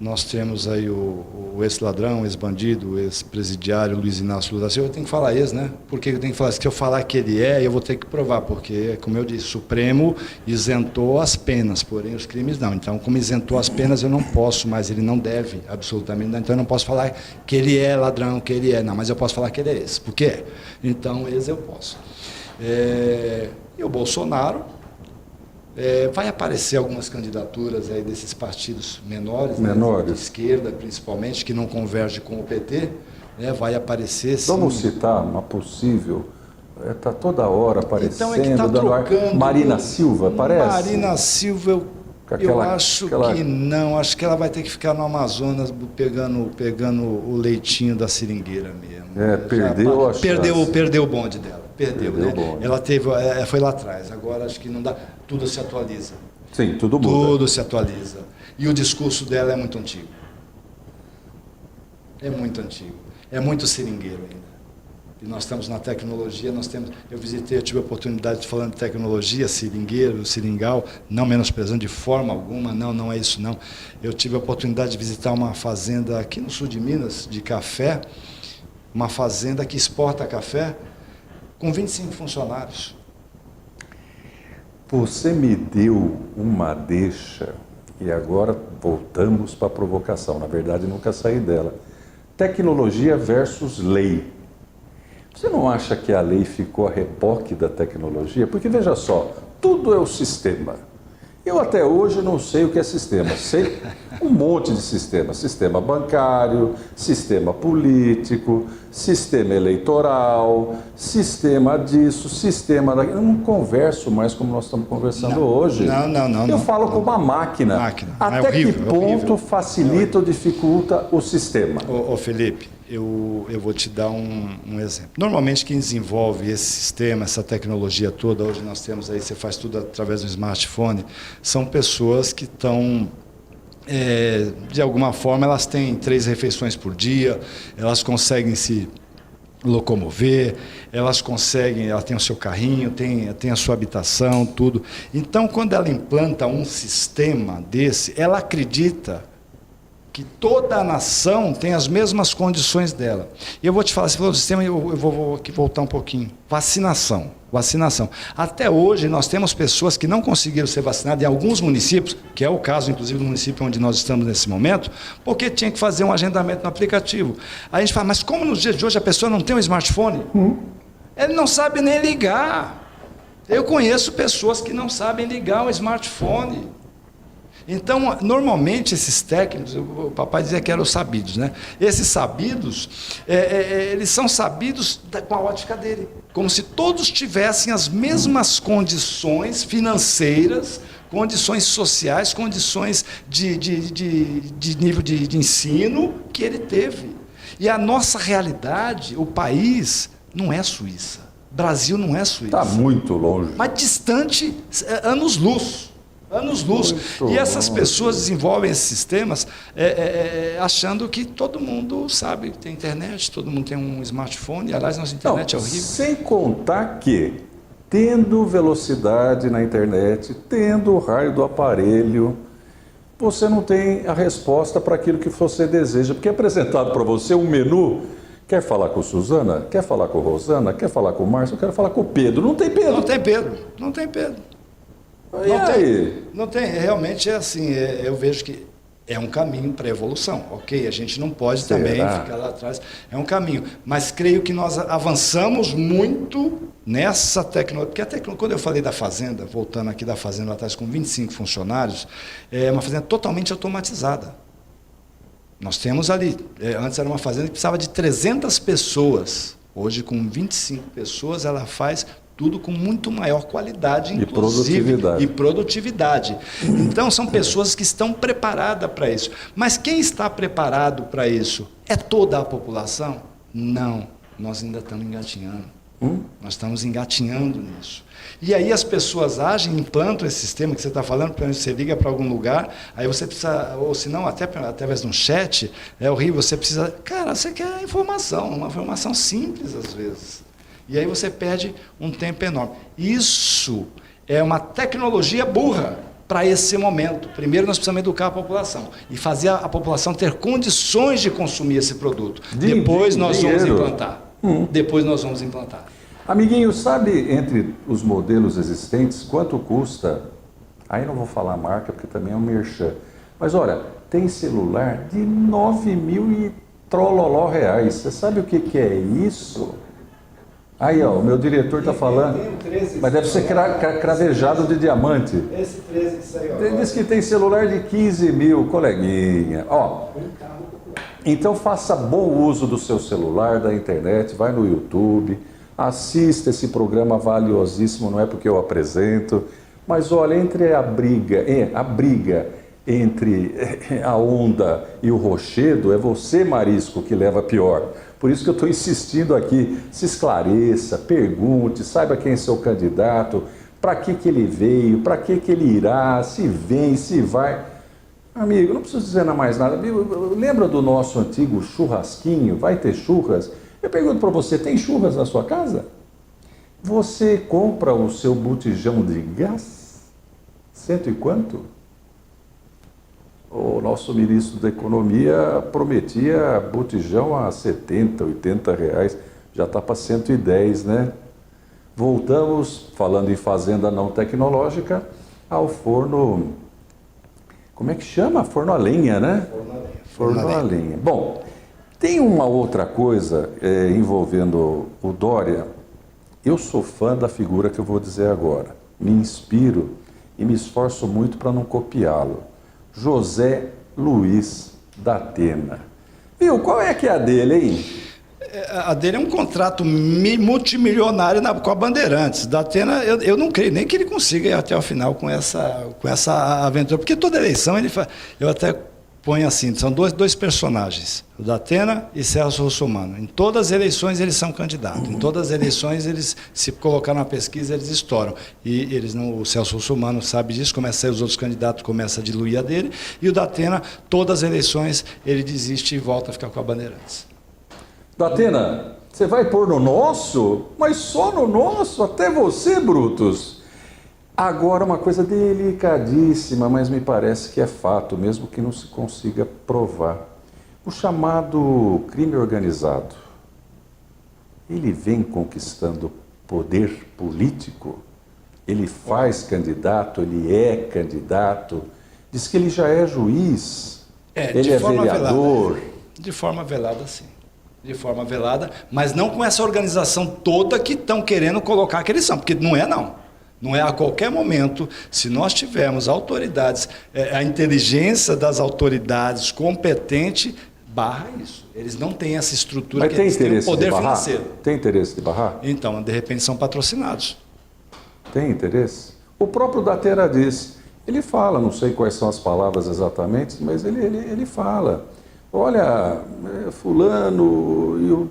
Nós temos aí o ex-ladrão, ex-bandido, ex-presidiário Luiz Inácio Lula da Silva. Eu tenho que falar ex, né? Por que eu tenho que falar? Se eu falar que ele eu vou ter que provar, porque, como eu disse, o Supremo isentou as penas, porém os crimes não. Então, como isentou as penas, eu não posso, mas ele não deve absolutamente. Então, eu não posso falar que ele é ladrão, que ele é. Não, mas eu posso falar que ele é ex. Por quê? Então, ex eu posso. E o Bolsonaro... vai aparecer algumas candidaturas aí desses partidos menores. Né, de esquerda, principalmente, que não convergem com o PT, né, vai aparecer... Vamos citar uma possível... Está toda hora aparecendo... Então é que está trocando... Marina Silva, parece? Marina Silva, eu acho que não. Acho que ela vai ter que ficar no Amazonas pegando o leitinho da seringueira mesmo. Perdeu a chance. Perdeu o bonde dela. Perdeu, né? O bonde. Ela teve, foi lá atrás. Agora acho que não dá. Tudo se atualiza. Sim, tudo muda. Tudo se atualiza. E o discurso dela é muito antigo. É muito antigo. É muito seringueiro ainda. E nós estamos na tecnologia, eu tive a oportunidade de falando de tecnologia, seringueiro, seringal, não menosprezando de forma alguma, não é isso não. Eu tive a oportunidade de visitar uma fazenda aqui no sul de Minas, de café, uma fazenda que exporta café, com 25 funcionários. Você me deu uma deixa, e agora voltamos para a provocação, na verdade nunca saí dela. Tecnologia versus lei. Você não acha que a lei ficou a reboque da tecnologia? Porque, veja só, tudo é o sistema. Eu até hoje não sei o que é sistema. Sei um monte de sistemas. Sistema bancário, sistema político, sistema eleitoral, sistema disso, sistema daquilo. Eu não converso mais como nós estamos conversando hoje. Não. Eu falo com uma máquina. Até que ponto facilita ou dificulta o sistema? Ô Felipe, eu vou te dar um exemplo. Normalmente quem desenvolve esse sistema, essa tecnologia toda, hoje nós temos aí, você faz tudo através do smartphone, são pessoas que estão, de alguma forma, elas têm 3 refeições por dia, elas conseguem se locomover, elas têm o seu carrinho, tem a sua habitação, tudo. Então, quando ela implanta um sistema desse, ela acredita que toda a nação tem as mesmas condições dela. E eu vou te falar, você falou do sistema, eu vou aqui voltar um pouquinho. Vacinação. Até hoje, nós temos pessoas que não conseguiram ser vacinadas em alguns municípios, que é o caso, inclusive, do município onde nós estamos nesse momento, porque tinha que fazer um agendamento no aplicativo. Aí a gente fala, mas como nos dias de hoje a pessoa não tem um smartphone? Ele não sabe nem ligar. Eu conheço pessoas que não sabem ligar um smartphone. Então, normalmente, esses técnicos, o papai dizia que eram os sabidos, né? Esses sabidos, eles são sabidos com a ótica dele, como se todos tivessem as mesmas condições financeiras, condições sociais, condições de nível de ensino que ele teve. E a nossa realidade, o país, não é Suíça. Brasil não é Suíça. Está muito longe. Mas distante, anos-luz. Anos-luz. E essas pessoas desenvolvem esses sistemas achando que todo mundo sabe que tem internet, todo mundo tem um smartphone. Aliás, nossa internet é horrível. Sem contar que, tendo velocidade na internet, tendo o raio do aparelho, você não tem a resposta para aquilo que você deseja. Porque é apresentado para você um menu. Quer falar com Suzana? Quer falar com Rosana? Quer falar com o Márcio? Eu quero falar com o Pedro. Não tem Pedro. Não tem Pedro. Não tem, realmente é assim, eu vejo que é um caminho para a evolução, ok? A gente não pode também ficar lá atrás, é um caminho, mas creio que nós avançamos muito nessa tecnologia, porque a tecnologia, quando eu falei da fazenda, voltando aqui da fazenda lá atrás com 25 funcionários, é uma fazenda totalmente automatizada. Nós temos ali, antes era uma fazenda que precisava de 300 pessoas, hoje com 25 pessoas ela faz tudo com muito maior qualidade, inclusive, e produtividade. Então, são pessoas que estão preparadas para isso. Mas quem está preparado para isso? É toda a população? Não, nós ainda estamos engatinhando. Nós estamos engatinhando nisso. E aí as pessoas agem, implantam esse sistema que você está falando, por exemplo, você liga para algum lugar, aí você precisa, ou se não, até através de um chat, é horrível, você precisa... Cara, você quer informação, uma informação simples às vezes. E aí você perde um tempo enorme. Isso é uma tecnologia burra para esse momento. Primeiro nós precisamos educar a população e fazer a população ter condições de consumir esse produto. Depois nós vamos implantar. Depois nós vamos implantar. Amiguinho, sabe entre os modelos existentes quanto custa? Aí não vou falar a marca porque também é um merchan. Mas olha, tem celular de 9 mil e trololó reais. Você sabe o que é isso? Aí, ó, o meu diretor está falando, mas deve ser cravejado de diamante. Esse 13 que saiu agora. Ele disse que tem celular de 15 mil, coleguinha. Ó, então faça bom uso do seu celular, da internet, vai no YouTube, assista esse programa valiosíssimo, não é porque eu apresento, mas olha, entre a briga entre a onda e o rochedo, é você, Marisco, que leva pior. Por isso que eu estou insistindo aqui, se esclareça, pergunte, saiba quem é seu candidato, para que ele veio, para que ele irá, se vem, se vai. Amigo, não preciso dizer mais nada. Lembra do nosso antigo churrasquinho? Vai ter churras? Eu pergunto para você, tem churras na sua casa? Você compra o seu botijão de gás? Cento e quanto? O nosso ministro da Economia prometia botijão a 70, 80 reais, já está para 110, né? Voltamos, falando em fazenda não tecnológica, ao forno, como é que chama? Forno a lenha, né? Forno a lenha. Bom, tem uma outra coisa envolvendo o Dória. Eu sou fã da figura que eu vou dizer agora, me inspiro e me esforço muito para não copiá-lo. José Luiz da Atena. Viu, qual é que é a dele, hein? A dele é um contrato multimilionário com a Bandeirantes. Da Atena, eu não creio nem que ele consiga ir até o final com essa aventura, porque toda eleição eu até ponho assim, são dois personagens, o da Atena e Celso Russomano. Em todas as eleições eles são candidatos, em todas as eleições eles, se colocar na pesquisa, eles estouram. E eles não, o Celso Russomano sabe disso, começa a sair os outros candidatos, começa a diluir a dele, e o da Atena, todas as eleições, ele desiste e volta a ficar com a Bandeirantes. Datena, você vai pôr no nosso? Mas só no nosso? Até você, Brutus. Agora, uma coisa delicadíssima, mas me parece que é fato, mesmo que não se consiga provar. O chamado crime organizado, ele vem conquistando poder político? Ele faz candidato, ele é candidato, diz que ele já é juiz, ele é vereador. Velada. De forma velada, sim. De forma velada, mas não com essa organização toda que estão querendo colocar que eles são, porque não é não. Não é a qualquer momento, se nós tivermos autoridades, a inteligência das autoridades competente, barra isso. Eles não têm essa estrutura. Mas que eles têm o poder financeiro. Tem interesse de barrar? Então, de repente, são patrocinados. Tem interesse? O próprio Datena diz, ele fala, não sei quais são as palavras exatamente, mas ele fala, olha, fulano e o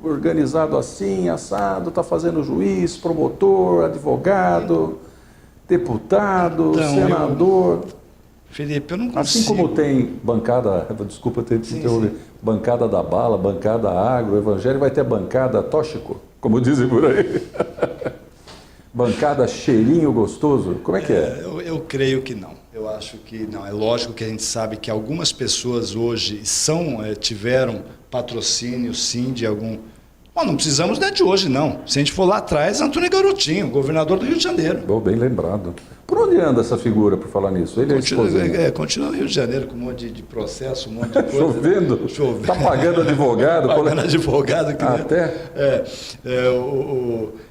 organizado assim, assado, está fazendo juiz, promotor, advogado, deputado, então, senador. Felipe, eu não consigo. Assim como tem bancada, desculpa ter te interrompido, bancada da bala, bancada agro, evangelho, vai ter bancada tóxico, como dizem por aí. Bancada cheirinho gostoso, como é que é? Eu creio que não. Eu acho que não. É lógico que a gente sabe que algumas pessoas hoje tiveram patrocínio, sim, de algum... Bom, não precisamos de hoje, não. Se a gente for lá atrás, Antônio Garotinho, governador do Rio de Janeiro. Bem lembrado. Por onde anda essa figura, por falar nisso? Ele continua no Rio de Janeiro, com um monte de processo, um monte de coisa. Chovendo? Chovendo. Está pagando advogado? Pagando advogado. Que até?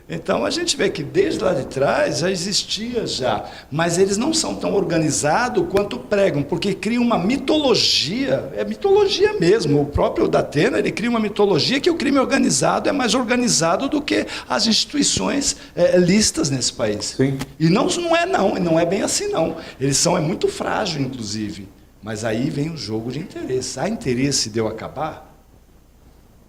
Então, a gente vê que desde lá de trás já existia já, mas eles não são tão organizados quanto pregam, porque criam uma mitologia, é mitologia mesmo. O próprio Datena, ele cria uma mitologia que o crime organizado é mais organizado do que as instituições listas nesse país. Sim. E não é bem assim não. Eles é muito frágil, inclusive. Mas aí vem o jogo de interesse. Há interesse de eu acabar?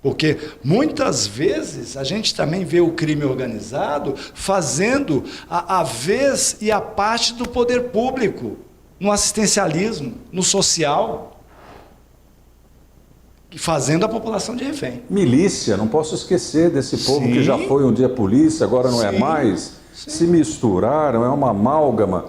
Porque muitas vezes a gente também vê o crime organizado fazendo a vez e a parte do poder público, no assistencialismo, no social, fazendo a população de refém. Milícia, não posso esquecer desse povo que já foi um dia polícia, agora não é mais. Se misturaram, é uma amálgama.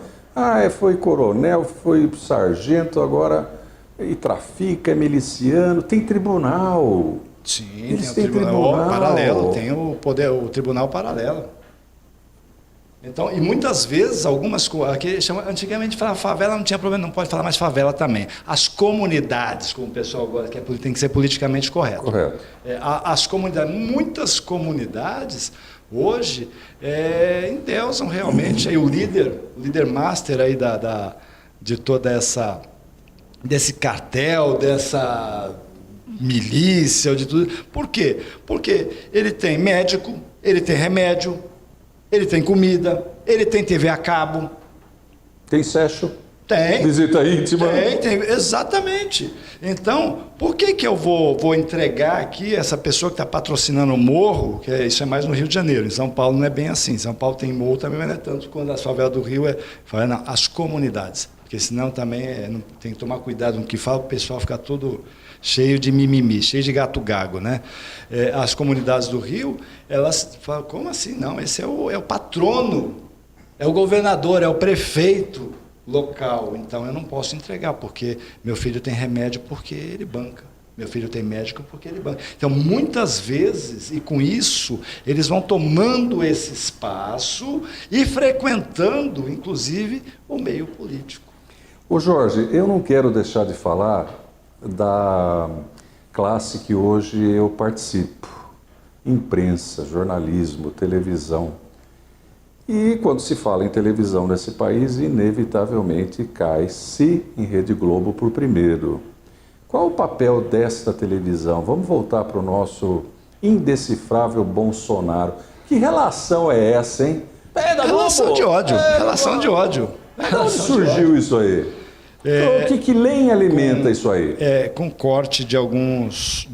Foi coronel, foi sargento, agora e trafica, é miliciano, tem tribunal. Sim, eles tem o tribunal paralelo, tem o tribunal paralelo. Então, e muitas vezes, algumas coisas, antigamente falava favela, não tinha problema, não pode falar mais favela também. As comunidades, como o pessoal agora quer, tem que ser politicamente correto. Correto. As comunidades, muitas comunidades, hoje, endeusam realmente aí o líder master aí de toda desse cartel, dessa milícia, de tudo. Por quê? Porque ele tem médico, ele tem remédio, ele tem comida, ele tem TV a cabo. Tem sexo? Tem. Visita íntima? Tem, exatamente. Então, por que eu vou entregar aqui essa pessoa que está patrocinando o morro, isso é mais no Rio de Janeiro, em São Paulo não é bem assim, em São Paulo tem morro também, mas não é tanto quando as favelas do Rio as comunidades, porque senão também tem que tomar cuidado no que fala, o pessoal fica todo cheio de mimimi, cheio de gato gago, né? As comunidades do Rio, elas falam, como assim? Não, esse é o patrono, é o governador, é o prefeito local, então eu não posso entregar, porque meu filho tem remédio porque ele banca, meu filho tem médico porque ele banca. Então, muitas vezes, e com isso, eles vão tomando esse espaço e frequentando, inclusive, o meio político. Ô Jorge, eu não quero deixar de falar da classe que hoje eu participo, imprensa, jornalismo, televisão. E quando se fala em televisão nesse país, inevitavelmente cai-se em Rede Globo por primeiro. Qual o papel desta televisão? Vamos voltar para o nosso indecifrável Bolsonaro. Que relação é essa, hein? Relação de ódio. Relação de ódio. De onde surgiu isso aí? O que lenha alimenta isso aí? Com corte de alguns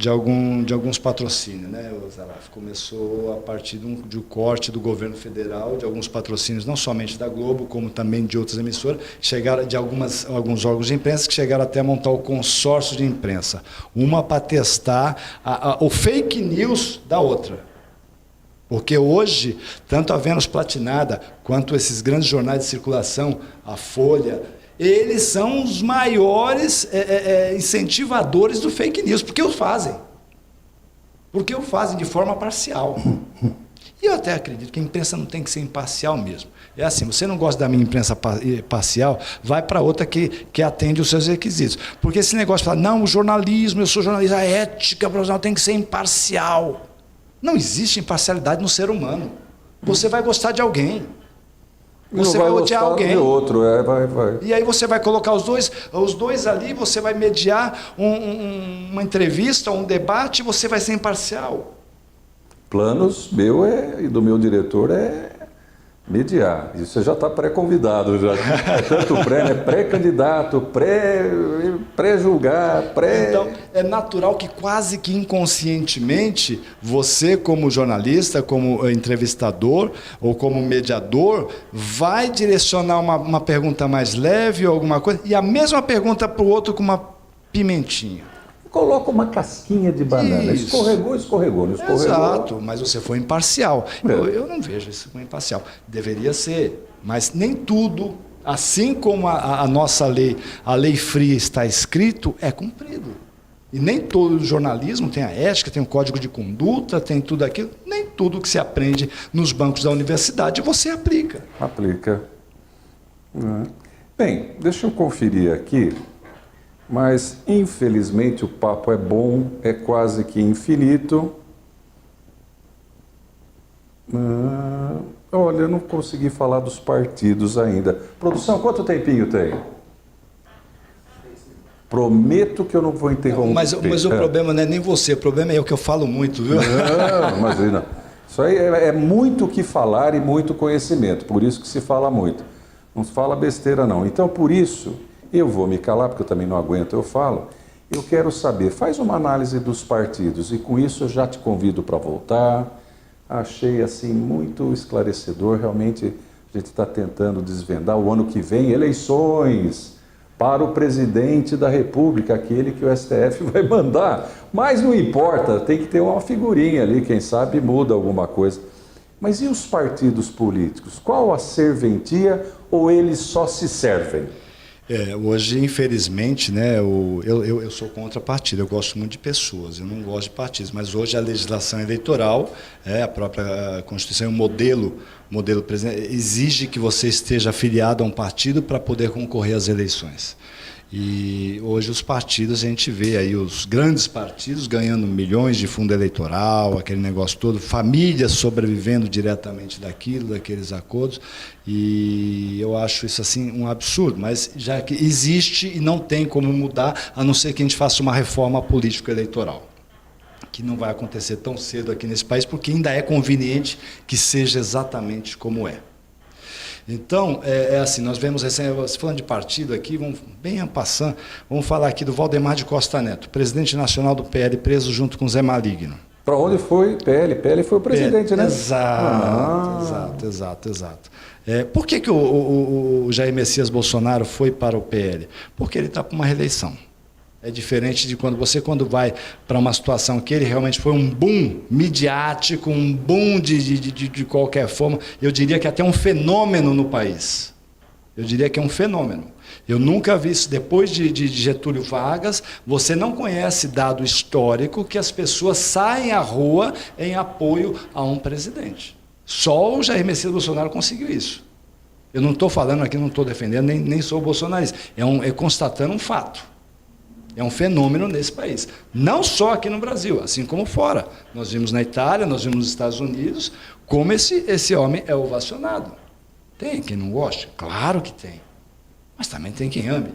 patrocínios, né, Zalaf? Começou a partir de um corte do governo federal, de alguns patrocínios, não somente da Globo, como também de outras emissoras, chegaram de alguns órgãos de imprensa que chegaram até a montar o consórcio de imprensa. Uma para testar o fake news da outra. Porque hoje, tanto a Vênus Platinada, quanto esses grandes jornais de circulação, a Folha, eles são os maiores incentivadores do fake news, porque o fazem. Porque o fazem de forma parcial. E eu até acredito que a imprensa não tem que ser imparcial mesmo. É assim, você não gosta da minha imprensa parcial, vai para outra que atende os seus requisitos. Porque esse negócio de falar, não, o jornalismo, eu sou jornalista, a ética profissional tem que ser imparcial. Não existe imparcialidade no ser humano. Você vai gostar de alguém. Você vai odiar alguém. De outro, vai. E aí você vai colocar os dois ali, você vai mediar uma entrevista, um debate, você vai ser imparcial. Planos meu e do meu diretor é mediar. Isso você já está pré-convidado. Tanto pré, né? Pré-candidato, pré-julgar, Então, é natural que quase que inconscientemente, você como jornalista, como entrevistador ou como mediador, vai direcionar uma pergunta mais leve ou alguma coisa, e a mesma pergunta para o outro com uma pimentinha. Coloca uma casquinha de banana. Isso. Escorregou, não escorregou. Exato, mas você foi imparcial. Eu não vejo isso como imparcial. Deveria ser, mas nem tudo, assim como a nossa lei, a lei fria está escrito, é cumprido. E nem todo jornalismo tem a ética, tem o código de conduta, tem tudo aquilo. Nem tudo que se aprende nos bancos da universidade você aplica. Aplica. Bem, deixa eu conferir aqui. Mas, infelizmente, o papo é bom, é quase que infinito. Olha, eu não consegui falar dos partidos ainda. Produção, quanto tempinho tem? Prometo que eu não vou interromper. Mas o problema não é nem você, o problema é o que eu falo muito, viu? Não, imagina. Isso aí é muito o que falar e muito conhecimento, por isso que se fala muito. Não se fala besteira, não. Então, por isso... eu vou me calar, porque eu também não aguento, eu falo. Eu quero saber, faz uma análise dos partidos, e com isso eu já te convido para voltar. Achei assim muito esclarecedor, realmente a gente está tentando desvendar o ano que vem, eleições para o presidente da República, aquele que o STF vai mandar. Mas não importa, tem que ter uma figurinha ali, quem sabe muda alguma coisa. Mas e os partidos políticos? Qual a serventia ou eles só se servem? Hoje, infelizmente, né, eu sou contra partido, eu gosto muito de pessoas, eu não gosto de partidos, mas hoje a legislação eleitoral, a própria Constituição, o modelo exige que você esteja afiliado a um partido para poder concorrer às eleições. E hoje os partidos, a gente vê aí os grandes partidos ganhando milhões de fundo eleitoral, aquele negócio todo, famílias sobrevivendo diretamente daqueles acordos, e eu acho isso assim um absurdo, mas já que existe e não tem como mudar, a não ser que a gente faça uma reforma político-eleitoral, que não vai acontecer tão cedo aqui nesse país, porque ainda é conveniente que seja exatamente como é. Então, assim, nós vemos, falando de partido aqui, bem en passant, vamos falar aqui do Valdemar de Costa Neto, presidente nacional do PL, preso junto com Zé Maligno. Para onde foi? PL foi o presidente, né? Exato. Por que o Jair Messias Bolsonaro foi para o PL? Porque ele está para uma reeleição. É diferente de quando vai para uma situação que ele realmente foi um boom midiático, um boom de qualquer forma. Eu diria que até um fenômeno no país. Eu diria que é um fenômeno. Eu nunca vi isso. Depois de Getúlio Vargas, você não conhece dado histórico que as pessoas saem à rua em apoio a um presidente. Só o Jair Messias Bolsonaro conseguiu isso. Eu não estou falando aqui, não estou defendendo, nem sou bolsonarista. É constatando um fato. É um fenômeno nesse país. Não só aqui no Brasil, assim como fora. Nós vimos na Itália, nós vimos nos Estados Unidos, como esse homem é ovacionado. Tem quem não goste? Claro que tem. Mas também tem quem ame.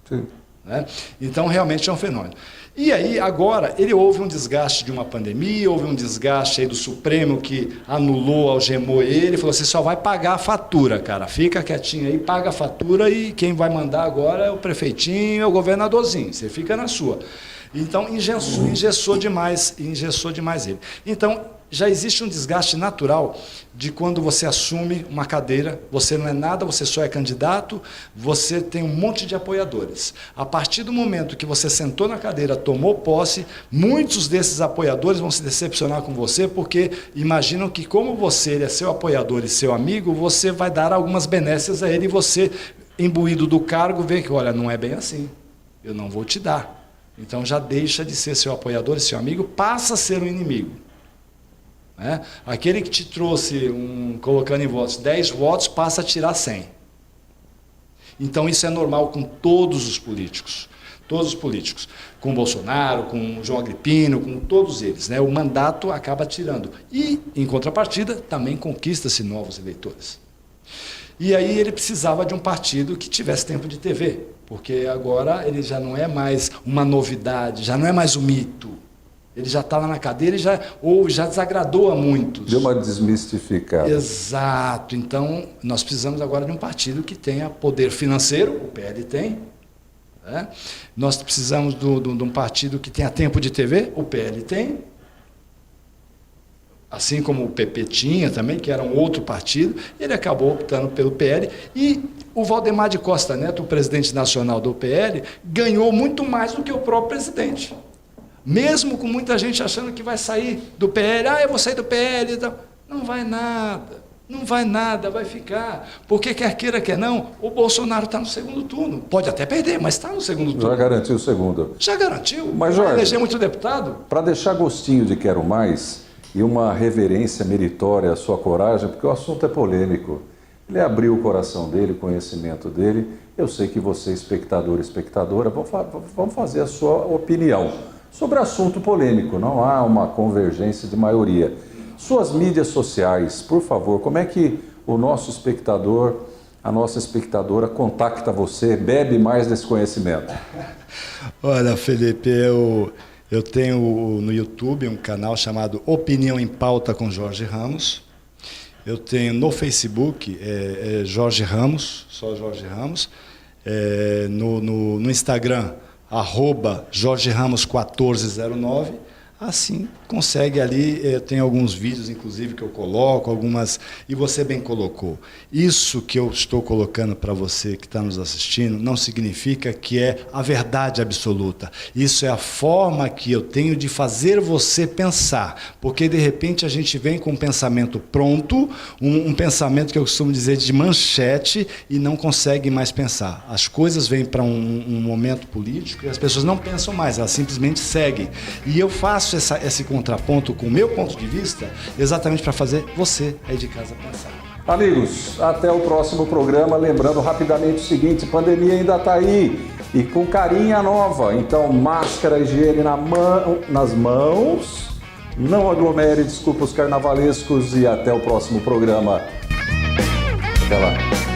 Sim. Né? Então, realmente é um fenômeno. E aí, agora, houve um desgaste de uma pandemia, houve um desgaste aí do Supremo que anulou, algemou ele, falou, você só vai pagar a fatura, cara, fica quietinho aí, paga a fatura e quem vai mandar agora é o prefeitinho, é o governadorzinho, você fica na sua. Então, engessou demais ele. Então, já existe um desgaste natural de quando você assume uma cadeira, você não é nada, você só é candidato, você tem um monte de apoiadores. A partir do momento que você sentou na cadeira, tomou posse, muitos desses apoiadores vão se decepcionar com você, porque imaginam que como ele é seu apoiador e seu amigo, você vai dar algumas benesses a ele e você, imbuído do cargo, vê que, olha, não é bem assim, eu não vou te dar. Então já deixa de ser seu apoiador e seu amigo, passa a ser um inimigo. Né? Aquele que te trouxe, colocando em votos, 10 votos, passa a tirar 100. Então isso é normal com todos os políticos. Todos os políticos. Com o Bolsonaro, com o João Agripino, com todos eles. Né? O mandato acaba tirando. E, em contrapartida, também conquista-se novos eleitores. E aí ele precisava de um partido que tivesse tempo de TV, porque agora ele já não é mais uma novidade, já não é mais um mito. Ele já está lá na cadeira e já desagradou a muitos. Deu uma desmistificada. Exato. Então, nós precisamos agora de um partido que tenha poder financeiro, o PL tem. Né? Nós precisamos de um partido que tenha tempo de TV, o PL tem. Assim como o PP tinha também, que era um outro partido, ele acabou optando pelo PL. E o Valdemar de Costa Neto, o presidente nacional do PL, ganhou muito mais do que o próprio presidente. Mesmo com muita gente achando que vai sair do PL, eu vou sair do PL e tal. Não vai nada, vai ficar. Porque quer queira, quer não, o Bolsonaro está no segundo turno. Pode até perder, mas está no segundo turno. Já garantiu o segundo. Já garantiu. Mas, Jorge, vai eleger muito deputado. Para deixar gostinho de quero mais e uma reverência meritória à sua coragem, porque o assunto é polêmico. Ele abriu o coração dele, o conhecimento dele. Eu sei que você, espectador e espectadora, vão fazer a sua opinião sobre assunto polêmico, não há uma convergência de maioria. Suas mídias sociais, por favor, como é que o nosso espectador, a nossa espectadora contacta você, bebe mais desse conhecimento? Olha, Felipe, eu tenho no YouTube um canal chamado Opinião em Pauta com Jorge Ramos. Eu tenho no Facebook Jorge Ramos, só Jorge Ramos. No Instagram, @JorgeRamos1409, assim consegue ali, tem alguns vídeos inclusive que eu coloco, algumas, e você bem colocou. Isso que eu estou colocando para você que está nos assistindo não significa que é a verdade absoluta. Isso é a forma que eu tenho de fazer você pensar, porque de repente a gente vem com um pensamento pronto, um pensamento que eu costumo dizer de manchete e não consegue mais pensar. As coisas vêm para um momento político e as pessoas não pensam mais, elas simplesmente seguem. E eu faço esse contraponto com o meu ponto de vista exatamente para fazer você aí de casa pensar. Amigos, até o próximo programa. Lembrando rapidamente o seguinte, pandemia ainda está aí e com carinha nova. Então, máscara, higiene nas mãos, não aglomere, desculpa os carnavalescos e até o próximo programa. Até lá.